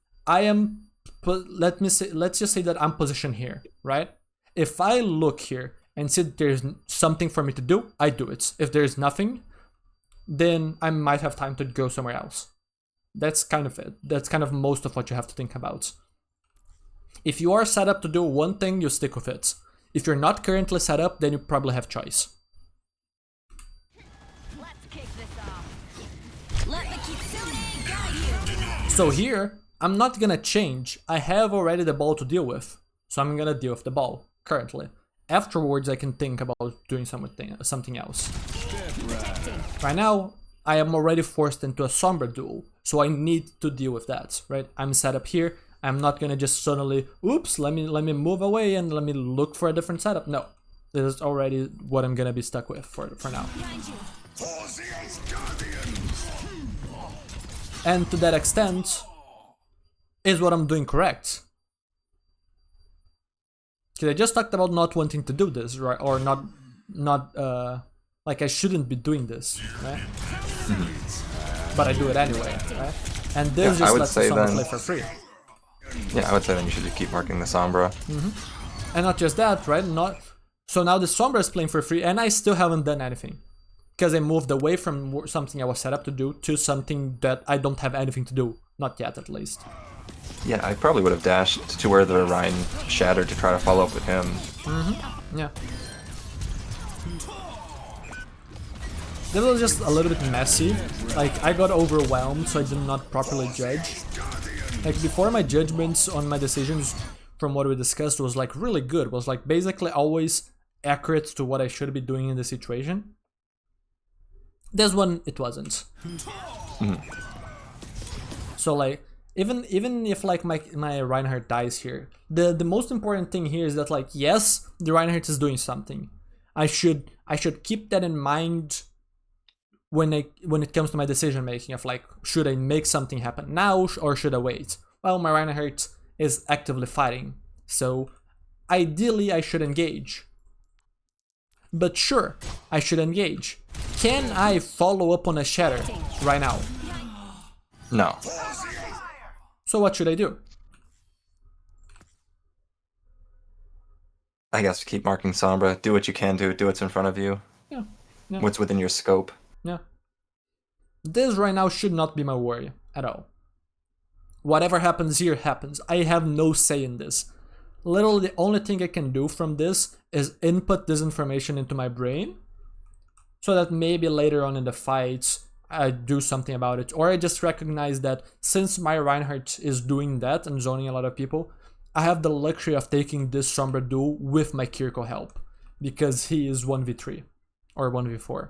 let's just say that I'm positioned here, right? If I look here and see that there's something for me to do, I do it. If there's nothing, then I might have time to go somewhere else. That's kind of it. That's kind of most of what you have to think about. If you are set up to do one thing, you stick with it. If you're not currently set up, then you probably have choice. Let's kick this off. Let the Kitsune guide you. So here, I'm not gonna change. I have already the ball to deal with. So I'm gonna deal with the ball, currently. Afterwards, I can think about doing something else. Right now, I am already forced into a Sombra duel, so I need to deal with that, right? I'm set up here. I'm not gonna just suddenly, oops, let me move away and let me look for a different setup. No, this is already what I'm gonna be stuck with for now. And to that extent, is what I'm doing correct? Because I just talked about not wanting to do this, right? Or not like I shouldn't be doing this, right? But I do it anyway, right? And this just lets someone play for free. Yeah, I would say then you should just keep marking the Sombra. And not just that, right? So now the Sombra is playing for free, and I still haven't done anything. Because I moved away from something I was set up to do to something that I don't have anything to do. Not yet, at least. Yeah, I probably would have dashed to where the Orion shattered to try to follow up with him. Yeah. This was just a little bit messy. Like, I got overwhelmed, so I did not properly judge. Like, before, my judgments on my decisions from what we discussed was like really good. Was like basically always accurate to what I should be doing in the situation. This one, it wasn't. So like, even if like my Reinhardt dies here, the most important thing here is that like, yes, the Reinhardt is doing something. I should keep that in mind when it comes to my decision making of like, should I make something happen now or should I wait? Well, my Reinhardt is actively fighting, so ideally I should engage. But sure, I should engage. Can I follow up on a shatter right now? No. So what should I do? I guess keep marking Sombra. Do what you can do what's in front of you. Yeah. What's within your scope. Yeah. This right now should not be my worry at all. Whatever happens here happens. I have no say in this. Literally the only thing I can do from this is input this information into my brain so that maybe later on in the fights I do something about it, or I just recognize that since my Reinhardt is doing that and zoning a lot of people, I have the luxury of taking this Sombra duel with my Kiriko help because he is 1v3 or 1v4.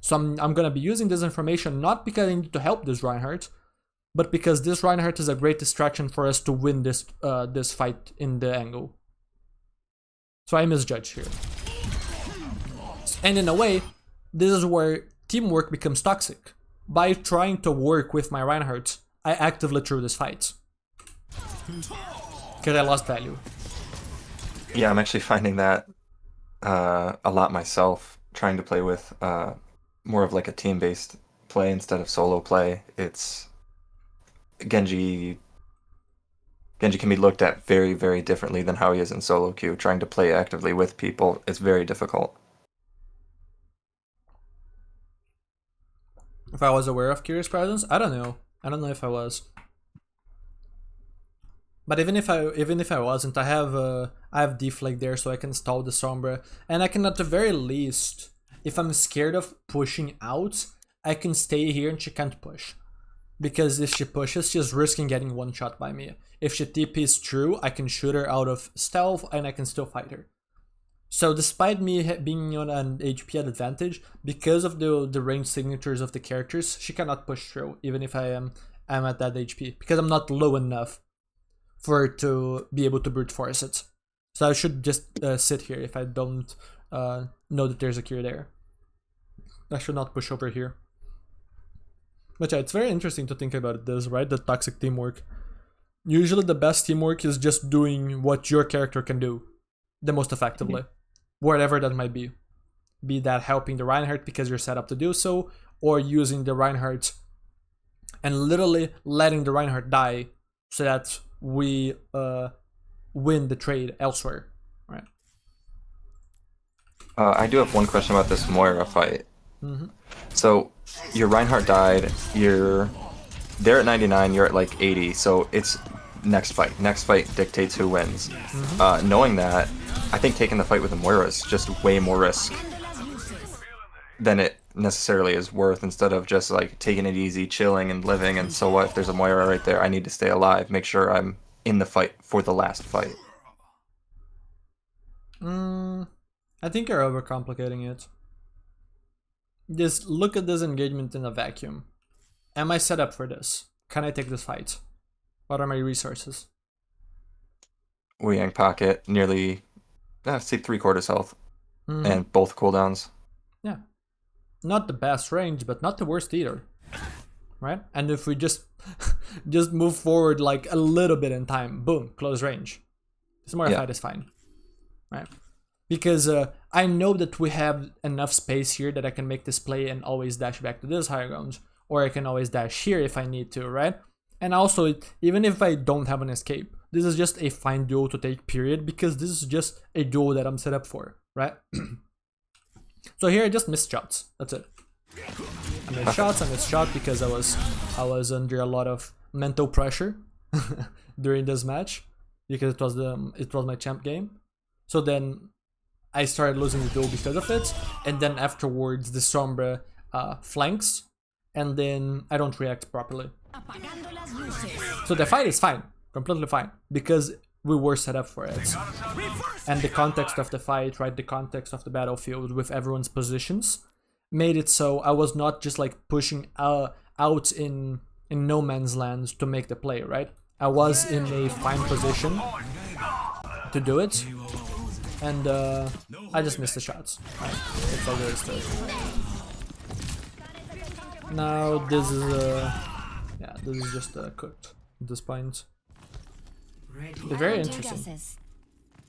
So I'm gonna be using this information not because I need to help this Reinhardt, but because this Reinhardt is a great distraction for us to win this this fight in the angle. So I misjudge here. And in a way, this is where teamwork becomes toxic. By trying to work with my Reinhardt, I actively threw this fight. Because I lost value. Yeah, I'm actually finding that a lot myself, trying to play with more of like a team-based play instead of solo play. It's Genji Genji can be looked at very, very differently than how he is in solo queue. Trying to play actively with people is very difficult. If I was aware of Kiri's presence, I don't know. I don't know if I was. But even if I wasn't, I have deflect there, so I can stall the Sombra, and I can at the very least, if I'm scared of pushing out, I can stay here and she can't push, because if she pushes, she's risking getting one shot by me. If she TP's true, I can shoot her out of stealth and I can still fight her. So despite me being on an HP advantage, because of the range signatures of the characters, she cannot push through, even if I'm at that HP, because I'm not low enough for her to be able to brute force it. So I should just sit here if I don't know that there's a cure there. I should not push over here. But yeah, it's very interesting to think about this, right? The toxic teamwork. Usually the best teamwork is just doing what your character can do the most effectively, whatever that might be. Be that helping the Reinhardt because you're set up to do so, or using the Reinhardt and literally letting the Reinhardt die so that we win the trade elsewhere, right? I do have one question about this Moira fight. Mm-hmm. So your Reinhardt died, they're at 99, you're at like 80, so it's next fight. Next fight dictates who wins. Mm-hmm. Knowing that, I think taking the fight with the Moira is just way more risk than it necessarily is worth, instead of just like taking it easy, chilling and living, and so what if there's a Moira right there, I need to stay alive, make sure I'm in the fight for the last fight. I think you're overcomplicating it. Just look at this engagement in a vacuum. Am I set up for this? Can I take this fight? What are my resources? Wu Yang pocket, nearly, say 3/4 health, and both cooldowns. Yeah. Not the best range, but not the worst either. Right? And if we just move forward like a little bit in time, boom, close range. This Moira fight is fine. Right? Because I know that we have enough space here that I can make this play and always dash back to this high ground. Or I can always dash here if I need to, right? And also, even if I don't have an escape, this is just a fine duel to take, period, because this is just a duel that I'm set up for, right? So here I just missed shots, that's it. I missed shots because I was under a lot of mental pressure during this match, because it was my champ game. So then I started losing the duel because of it, and then afterwards the Sombra flanks, and then I don't react properly. So the fight is fine, completely fine, because we were set up for it. And the context of the fight, right, the context of the battlefield with everyone's positions made it so I was not just like pushing out in no man's land to make the play, right? I was in a fine position to do it, and I just missed the shots. Right? That's all there is to it. Now this is this is just cooked at this point. They're very interesting.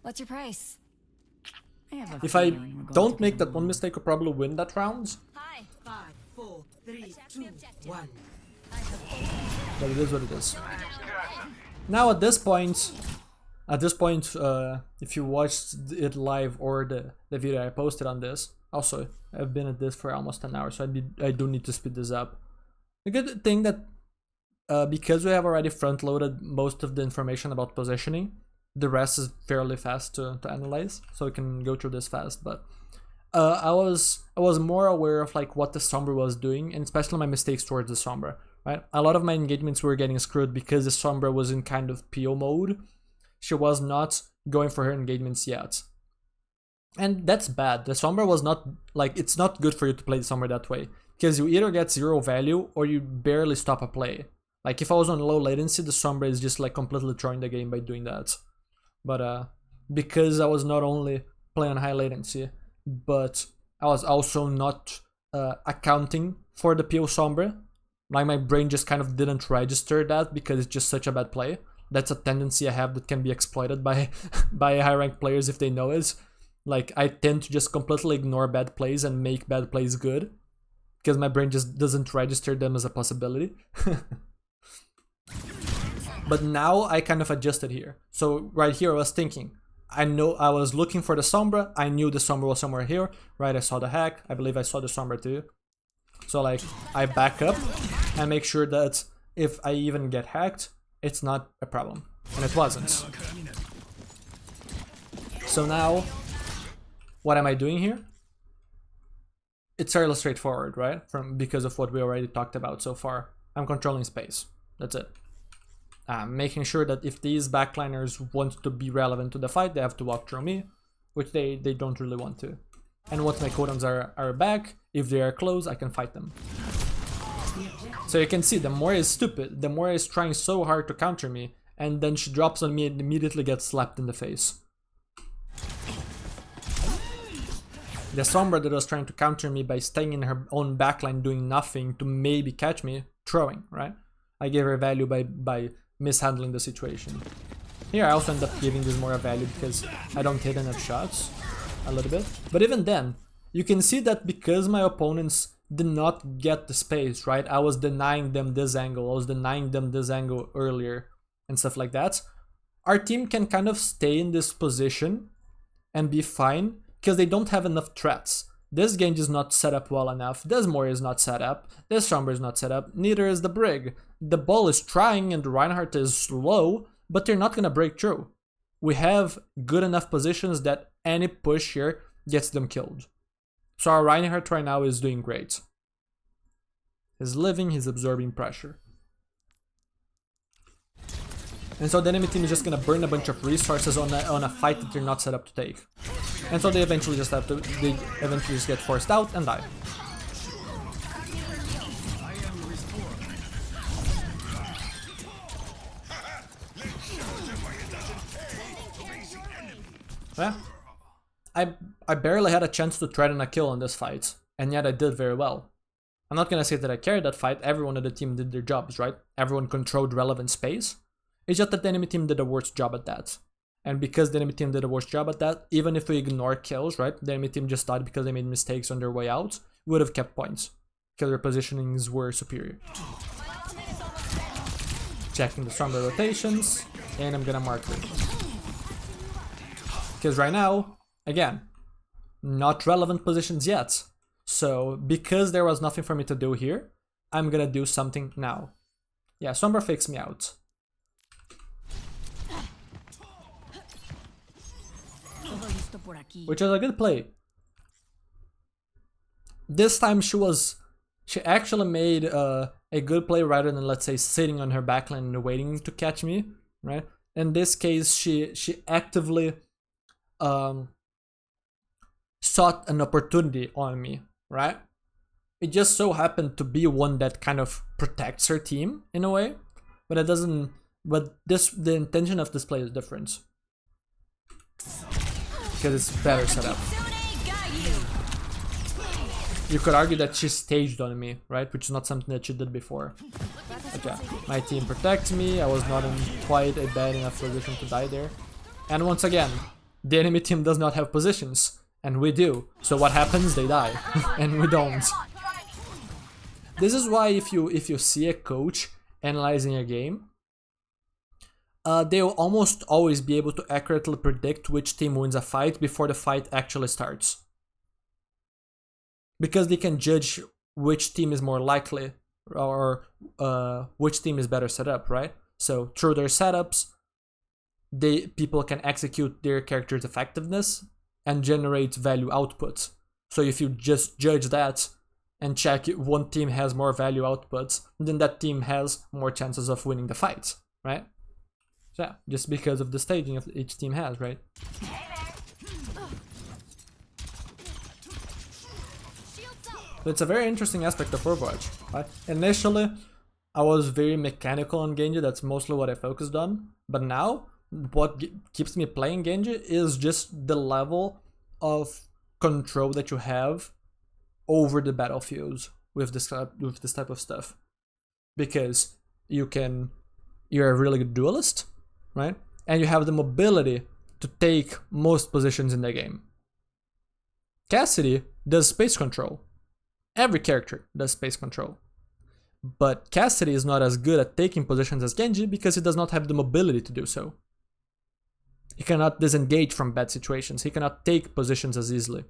What's your price? If I don't make that one mistake, I'll probably win that round. Hi. 5, 4, 3, 2, 1. But it is what it is. Now at this point, if you watched it live or the video I posted on this, also I've been at this for almost an hour, so I do need to speed this up. The good thing that because we have already front-loaded most of the information about positioning, the rest is fairly fast to analyze, so we can go through this fast. But I was more aware of like what the Sombra was doing, and especially my mistakes towards the Sombra. Right, a lot of my engagements were getting screwed because the Sombra was in kind of PO mode. She was not going for her engagements yet, and that's bad. The Sombra was not like, it's not good for you to play the Sombra that way, because you either get 0 value or you barely stop a play. Like if I was on low latency, the Sombra is just like completely throwing the game by doing that. But because I was not only playing on high latency, but I was also not accounting for the PO Sombra. Like my brain just kind of didn't register that because it's just such a bad play. That's a tendency I have that can be exploited by high ranked players if they know it. Like I tend to just completely ignore bad plays and make bad plays good, because my brain just doesn't register them as a possibility. But now I kind of adjusted here. So right here I was thinking, I know I was looking for the Sombra, I knew the Sombra was somewhere here, right? I saw the hack, I believe I saw the Sombra too. So like, I back up and make sure that if I even get hacked, it's not a problem. And it wasn't. So now, what am I doing here? It's fairly straightforward, right? Because of what we already talked about so far. I'm controlling space. That's it. Making sure that if these backliners want to be relevant to the fight, they have to walk through me, which they don't really want to. And once my codons are back, if they are close, I can fight them. So you can see, the more is stupid, the more is trying so hard to counter me, and then she drops on me and immediately gets slapped in the face. The Sombra that was trying to counter me by staying in her own backline doing nothing to maybe catch me, throwing, right? I gave her value by mishandling the situation. Here I also end up giving this more value because I don't hit enough shots, a little bit. But even then, you can see that because my opponents did not get the space, right? I was denying them this angle, I was denying them this angle earlier and stuff like that. Our team can kind of stay in this position and be fine because they don't have enough threats. This Genji is not set up well enough, this Mori is not set up, this Sombra is not set up, neither is the Brig. The ball is trying and the Reinhardt is slow, but they're not gonna break through. We have good enough positions that any push here gets them killed. So our Reinhardt right now is doing great. He's living, he's absorbing pressure. And so the enemy team is just gonna burn a bunch of resources on a fight that they're not set up to take. And so they eventually just get forced out and die. Yeah. I barely had a chance to threaten a kill in this fight, and yet I did very well. I'm not gonna say that I carried that fight, everyone on the team did their jobs, right? Everyone controlled relevant space. It's just that the enemy team did a worse job at that. And because the enemy team did a worse job at that, even if we ignore kills, right? The enemy team just died because they made mistakes on their way out, we would have kept points. Because their positionings were superior. Checking the stronger rotations, and I'm gonna mark them. Because right now, again, not relevant positions yet. So, because there was nothing for me to do here, I'm gonna do something now. Yeah, Sombra fakes me out. Which is a good play. This time she actually made a good play rather than, let's say, sitting on her backline and waiting to catch me, right? In this case, she actively sought an opportunity on me, right? It just so happened to be one that kind of protects her team in a way, but it doesn't. But the intention of this play is different because it's better set up. You could argue that she staged on me, right? Which is not something that she did before. But yeah, my team protects me. I was not in quite a bad enough position to die there. And once again, the enemy team does not have positions, and we do. So what happens? They die, and we don't. This is why if you see a coach analyzing a game, they will almost always be able to accurately predict which team wins a fight before the fight actually starts. Because they can judge which team is more likely or which team is better set up, right? So through their setups, people can execute their character's effectiveness and generate value output. So if you just judge that and check if one team has more value outputs, then that team has more chances of winning the fight, right? So yeah, just because of the staging that each team has, right? So it's a very interesting aspect of Overwatch, right? Initially, I was very mechanical on Genji, that's mostly what I focused on. But now, what keeps me playing Genji is just the level of control that you have over the battlefields with this type of stuff. Because you're a really good duelist, right? And you have the mobility to take most positions in the game. Cassidy does space control. Every character does space control. But Cassidy is not as good at taking positions as Genji because he does not have the mobility to do so. He cannot disengage from bad situations. He cannot take positions as easily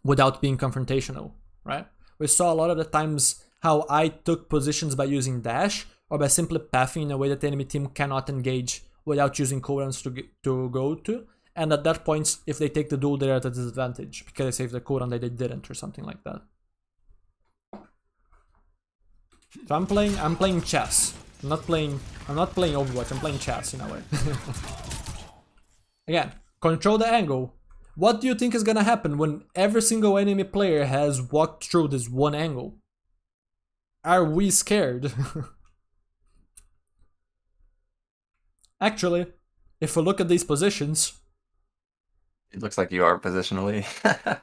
without being confrontational, right? We saw a lot of the times how I took positions by using dash or by simply pathing in a way that the enemy team cannot engage without using cooldowns to go to. And at that point, if they take the duel, they're at a disadvantage because they saved the cooldown that they didn't or something like that. So I'm playing chess. I'm not playing Overwatch, I'm playing chess in a way. Again, control the angle. What do you think is gonna happen when every single enemy player has walked through this one angle? Are we scared? Actually, if we look at these positions... It looks like you are positionally.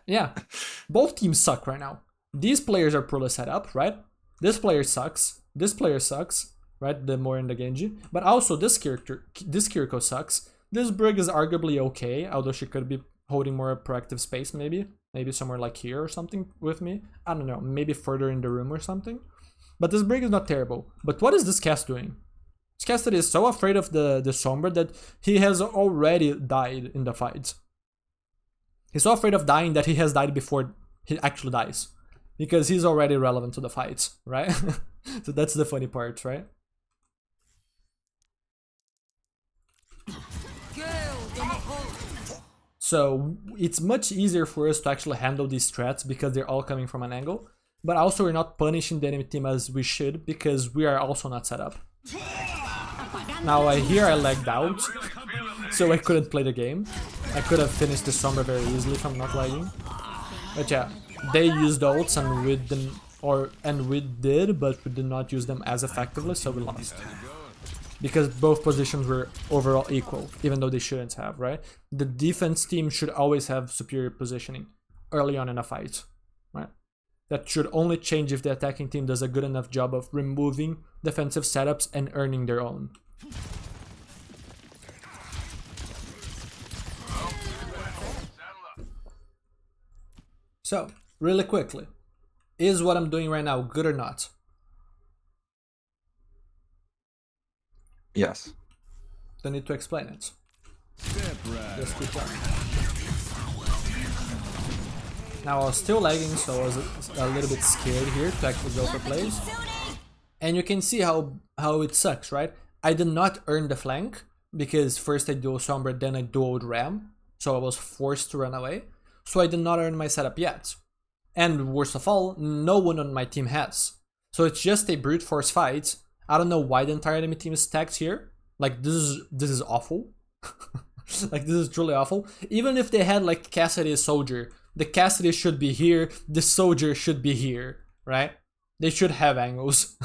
Yeah, both teams suck right now. These players are poorly set up, right? This player sucks, right? The more in the Genji. But also this Kiriko sucks. This Brig is arguably okay, although she could be holding more proactive space maybe. Maybe somewhere like here or something with me. I don't know, maybe further in the room or something. But this Brig is not terrible. But what is this Cass doing? This Cassidy is so afraid of the Sombra that he has already died in the fight. He's so afraid of dying that he has died before he actually dies. Because he's already relevant to the fights, right? So that's the funny part, right? So it's much easier for us to actually handle these threats because they're all coming from an angle. But also we're not punishing the enemy team as we should because we are also not set up. Now here I lagged out, so I couldn't play the game. I could have finished the Sombra very easily if I'm not lagging. But yeah, they used ults and we did, but we did not use them as effectively, so we lost. Because both positions were overall equal, even though they shouldn't have, right? The defense team should always have superior positioning early on in a fight, right? That should only change if the attacking team does a good enough job of removing defensive setups and earning their own. So, really quickly, is what I'm doing right now good or not? Yes. Don't need to explain it. Just keep going. Now I was still lagging, so I was a little bit scared here to actually go for plays. And you can see how it sucks, right? I did not earn the flank, because first I dual Sombra, then I dualed Ram, so I was forced to run away. So I did not earn my setup yet. And worst of all, no one on my team has. So it's just a brute force fight. I don't know why the entire enemy team is stacked here. Like, this is awful. Like, this is truly awful. Even if they had, like, Cassidy a soldier, the Cassidy should be here, the soldier should be here, right? They should have angles.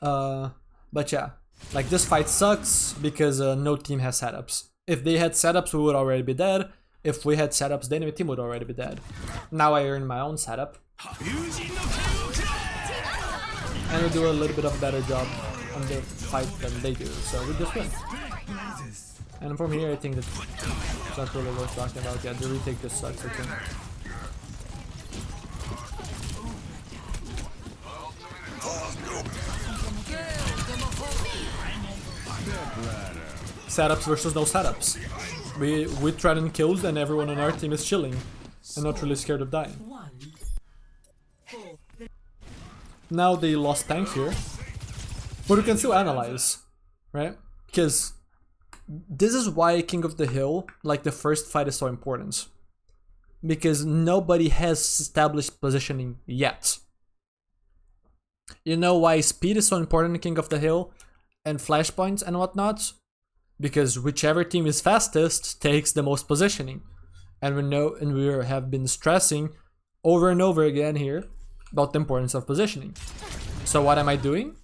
But yeah, like, this fight sucks because no team has setups. If they had setups, we would already be dead. If we had setups, the enemy team would already be dead. Now I earn my own setup. And we do a little bit of a better job on the fight than they do, so we just win. And from here I think that it's not really worth talking about. Yeah, the retake just sucks, I think. Setups versus no setups. We threaten kills and everyone on our team is chilling and not really scared of dying. Now they lost tank here, but we can still analyze, right? Because this is why King of the Hill, like the first fight, is so important. Because nobody has established positioning yet. You know why speed is so important in King of the Hill and flashpoints and whatnot? Because whichever team is fastest takes the most positioning. And we know, and we have been stressing over and over again here about the importance of positioning. So what am I doing?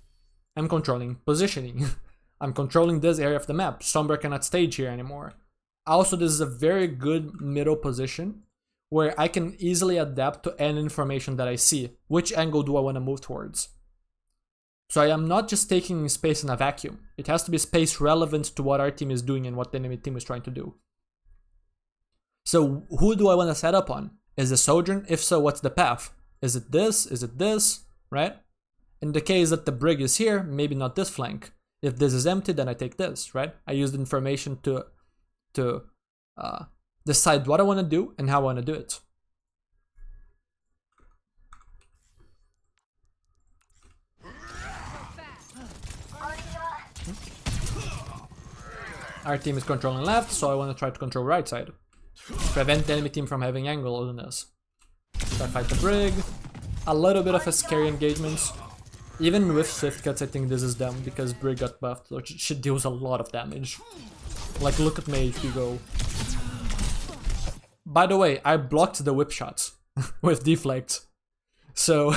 I'm controlling positioning. I'm controlling this area of the map. Sombra cannot stage here anymore. Also, this is a very good middle position where I can easily adapt to any information that I see. Which angle do I want to move towards? So I am not just taking space in a vacuum. It has to be space relevant to what our team is doing and what the enemy team is trying to do. So who do I want to set up on? Is the Sojourn? If so, what's the path? Is it this? Is it this? Right? In the case that the brig is here, maybe not this flank. If this is empty, then I take this, right? I use the information to decide what I want to do and how I want to do it. Our team is controlling left, so I want to try to control right side. Prevent the enemy team from having angle on us. So I fight the brig. A little bit of a scary engagement. Even with swift cuts, I think this is dumb because brig got buffed, so she deals a lot of damage. Like, look at my HP go. By the way, I blocked the whip shots with deflect. So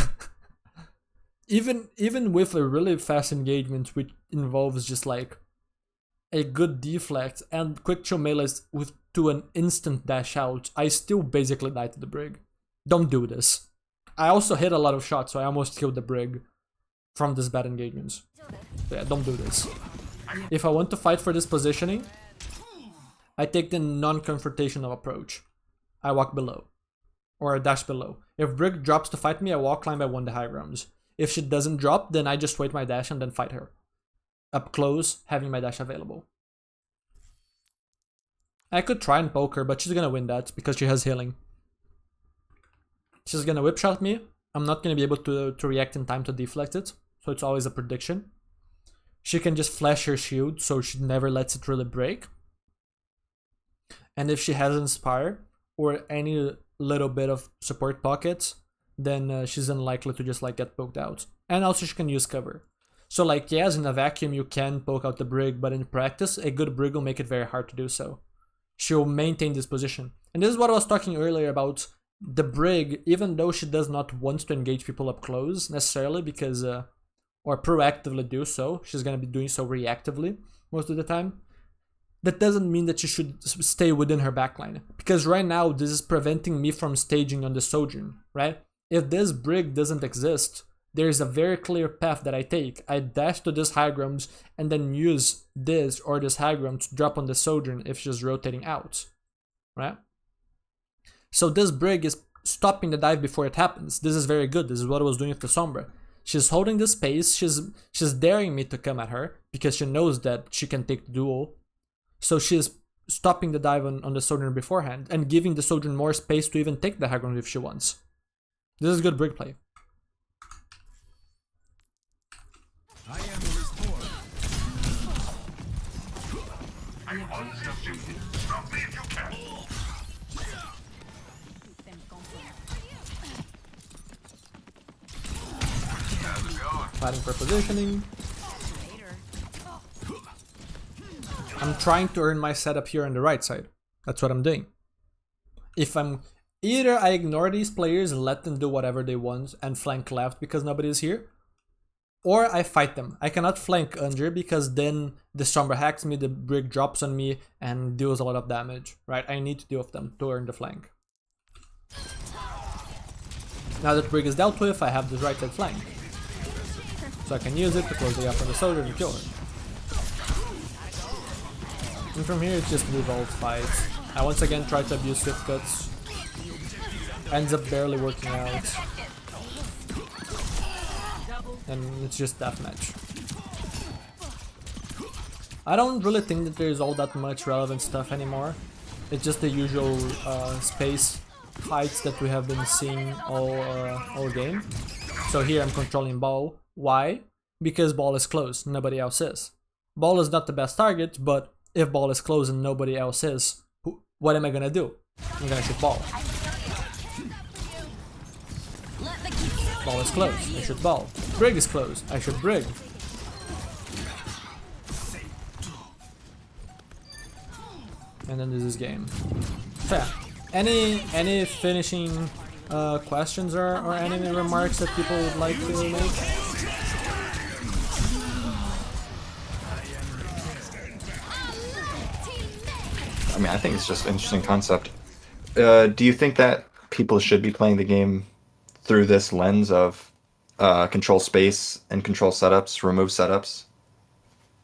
even with a really fast engagement, which involves just like a good deflect and quick chill melees with to an instant dash out, I still basically died to the brig. Don't do this. I also hit a lot of shots, so I almost killed the brig from this bad engagements. So yeah, don't do this. If I want to fight for this positioning, I take the non-confrontational approach. I walk below. Or I dash below. If brig drops to fight me, I walk, climb, I won the high grounds. If she doesn't drop, then I just wait my dash and then fight her. Up close, having my dash available. I could try and poke her, but she's gonna win that because she has healing. She's gonna whip shot me. I'm not gonna be able to react in time to deflect it, so it's always a prediction. She can just flash her shield, so she never lets it really break. And if she has Inspire, or any little bit of support pockets, then she's unlikely to just like get poked out. And also she can use cover. So like, yes, in a vacuum you can poke out the brig, but in practice, a good brig will make it very hard to do so. She'll maintain this position. And this is what I was talking earlier about the brig, even though she does not want to engage people up close necessarily because, or proactively do so, she's gonna be doing so reactively most of the time. That doesn't mean that she should stay within her backline. Because right now, this is preventing me from staging on the Sojourn, right? If this brig doesn't exist, there is a very clear path that I take. I dash to this high ground and then use this or this high ground to drop on the Sojourn if she's rotating out, right? So this brig is stopping the dive before it happens. This is very good. This is what I was doing with the Sombra. She's holding the space. She's daring me to come at her because she knows that she can take the duel. So she's stopping the dive on the Sojourn beforehand and giving the Sojourn more space to even take the high ground if she wants. This is good brig play. I am restored. I want something. Stop me if you can. How's it going? Fighting for positioning. I'm trying to earn my setup here on the right side. That's what I'm doing. If I'm... Either I ignore these players and let them do whatever they want and flank left because nobody is here, or I fight them. I cannot flank under because then the Sombra hacks me, the brig drops on me and deals a lot of damage, right? I need to deal with them to earn the flank. Now that brig is dealt with, I have this right side flank. So I can use it to close the gap on the soldier and kill her. And from here it's just revolt fights. I once again try to abuse swift cuts. Ends up barely working out. And it's just deathmatch. I don't really think that there's all that much relevant stuff anymore. It's just the usual space fights that we have been seeing all game. So here I'm controlling ball. Why? Because ball is close, nobody else is. Ball is not the best target, but if ball is close and nobody else is, what am I gonna do? I'm gonna shoot ball. Ball is close, I shoot ball. Brig is close, I shoot brig. And then this is game. So yeah, any finishing questions or any remarks that people would like to make? I mean, I think it's just an interesting concept. Do you think that people should be playing the game through this lens of control space and control setups, remove setups?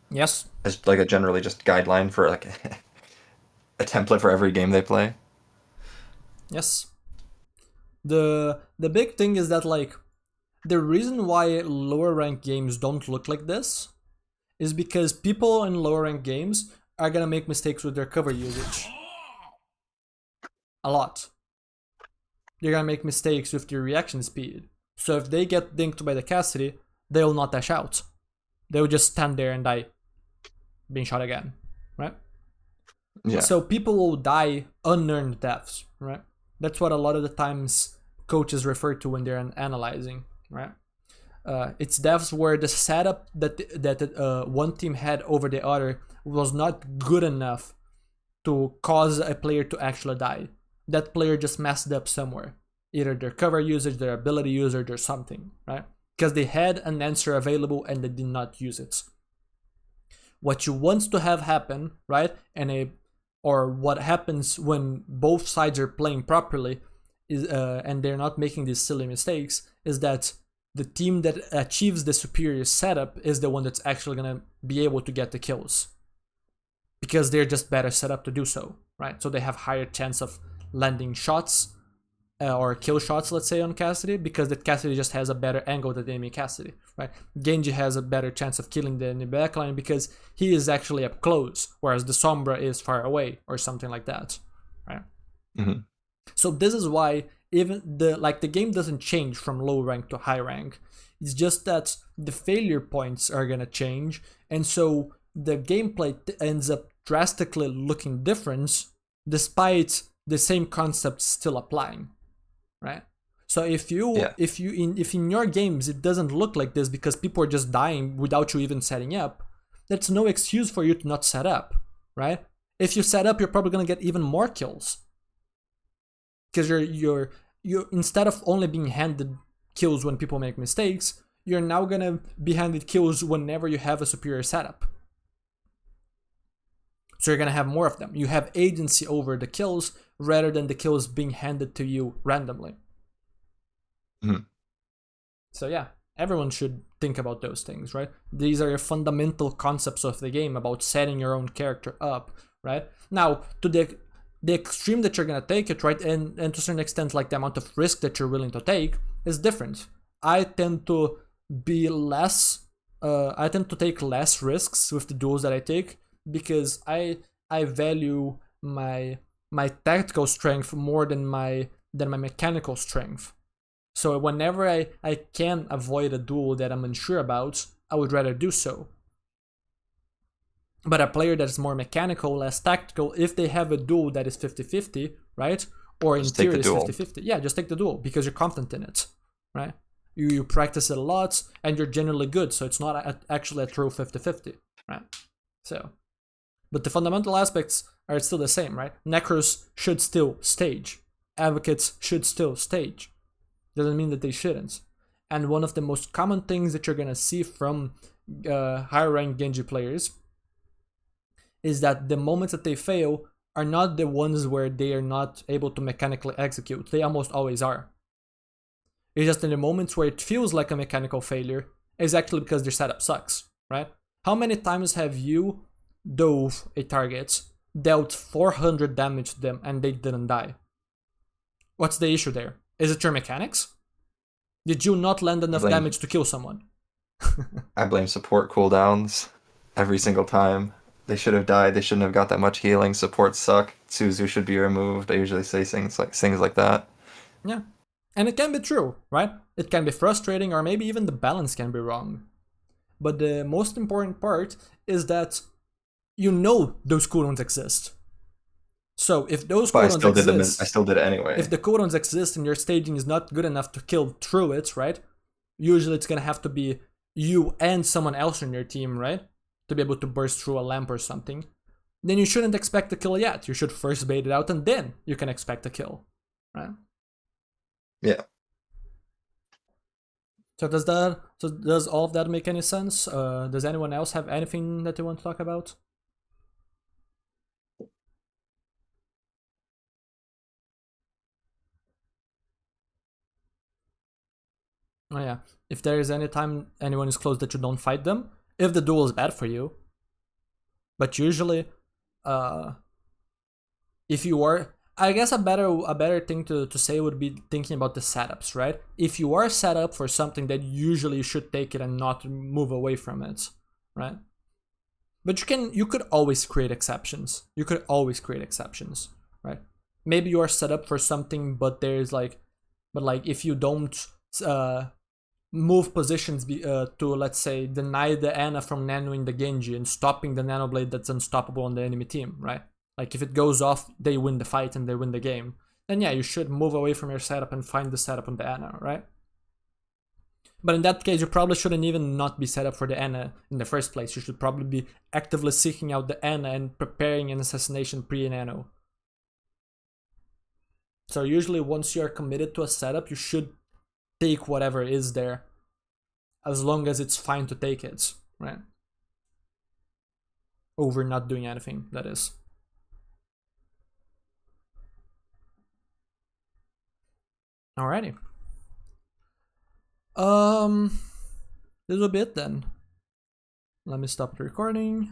Yes. As like a generally just guideline for like a template for every game they play? Yes. The big thing is that like the reason why lower rank games don't look like this is because people in lower rank games are gonna make mistakes with their cover usage. A lot. They're gonna make mistakes with their reaction speed. So if they get dinked by the Cassidy, they will not dash out. They will just stand there and die, being shot again, right? Yeah. So people will die unearned deaths, right? That's what a lot of the times coaches refer to when they're analyzing, right? It's deaths where the setup that one team had over the other was not good enough to cause a player to actually die. That player just messed up somewhere, either their cover usage, their ability usage, or something, right? Because they had an answer available and they did not use it. What you want to have happen, right? Or what happens when both sides are playing properly is and they're not making these silly mistakes, is that the team that achieves the superior setup is the one that's actually gonna be able to get the kills, because they're just better set up to do so, right? So they have higher chance of landing shots or kill shots, let's say, on Cassidy, because that Cassidy just has a better angle than the enemy Cassidy, right? Genji has a better chance of killing the enemy backline because he is actually up close, whereas the Sombra is far away, or something like that, right? Mm-hmm. So this is why even the game doesn't change from low rank to high rank. It's just that the failure points are gonna change, and so the gameplay ends up drastically looking different, despite the same concept still applying. Right? So if in your games it doesn't look like this because people are just dying without you even setting up, that's no excuse for you to not set up, right? If you set up, you're probably gonna get even more kills, because you're instead of only being handed kills when people make mistakes, you're now gonna be handed kills whenever you have a superior setup. So you're gonna have more of them. You have agency over the kills rather than the kills being handed to you randomly. Mm-hmm. So yeah, everyone should think about those things, right? These are your fundamental concepts of the game about setting your own character up, right? Now, to the extreme that you're gonna take it, right, and to a certain extent, like the amount of risk that you're willing to take is different. I tend to be less. I tend to take less risks with the duels that I take, because I value my tactical strength more than my mechanical strength. So whenever I can avoid a duel that I'm unsure about, I would rather do so. But a player that is more mechanical, less tactical, if they have a duel that is 50-50, right? Or in theory is 50-50, yeah, just take the duel because you're confident in it, right? You practice it a lot and you're generally good, so it's not actually a true 50-50, right? So, but the fundamental aspects are still the same, right? Necros should still stage. Advocates should still stage. Doesn't mean that they shouldn't. And one of the most common things that you're gonna see from higher ranked Genji players is that the moments that they fail are not the ones where they are not able to mechanically execute. They almost always are. It's just in the moments where it feels like a mechanical failure is actually because their setup sucks, right? How many times have you dove a target, dealt 400 damage to them, and they didn't die? What's the issue there? Is it your mechanics? Did you not land enough damage to kill someone? I blame support cooldowns every single time. They should have died. They shouldn't have got that much healing. Supports suck. Suzu should be removed. I usually say things like that. Yeah. And it can be true, right? It can be frustrating, or maybe even the balance can be wrong. But the most important part is that you know those cooldowns exist. So if those cooldowns exist, I still did it anyway. If the cooldowns exist and your staging is not good enough to kill through it, right? Usually it's gonna have to be you and someone else on your team, right? To be able to burst through a lamp or something. Then you shouldn't expect a kill yet. You should first bait it out and then you can expect a kill, right? Yeah. So does all of that make any sense? Does anyone else have anything that they want to talk about? Oh yeah, if there is any time anyone is close that you don't fight them, if the duel is bad for you. But usually, if you are, I guess a better thing to say would be thinking about the setups, right? If you are set up for something, that usually you should take it and not move away from it, right? But you could always create exceptions. You could always create exceptions, right? Maybe you are set up for something, but there's like if you don't move positions to, let's say, deny the Ana from nanoing the Genji and stopping the nano blade that's unstoppable on the enemy team, right? Like if it goes off, they win the fight and they win the game. Then yeah, you should move away from your setup and find the setup on the Ana, right? But in that case, you probably shouldn't even not be set up for the Ana in the first place. You should probably be actively seeking out the Ana and preparing an assassination pre-nano. So usually once you're committed to a setup, you should take whatever is there, as long as it's fine to take it, right? Over not doing anything, that is. Alrighty. This will be it then. Let me stop the recording.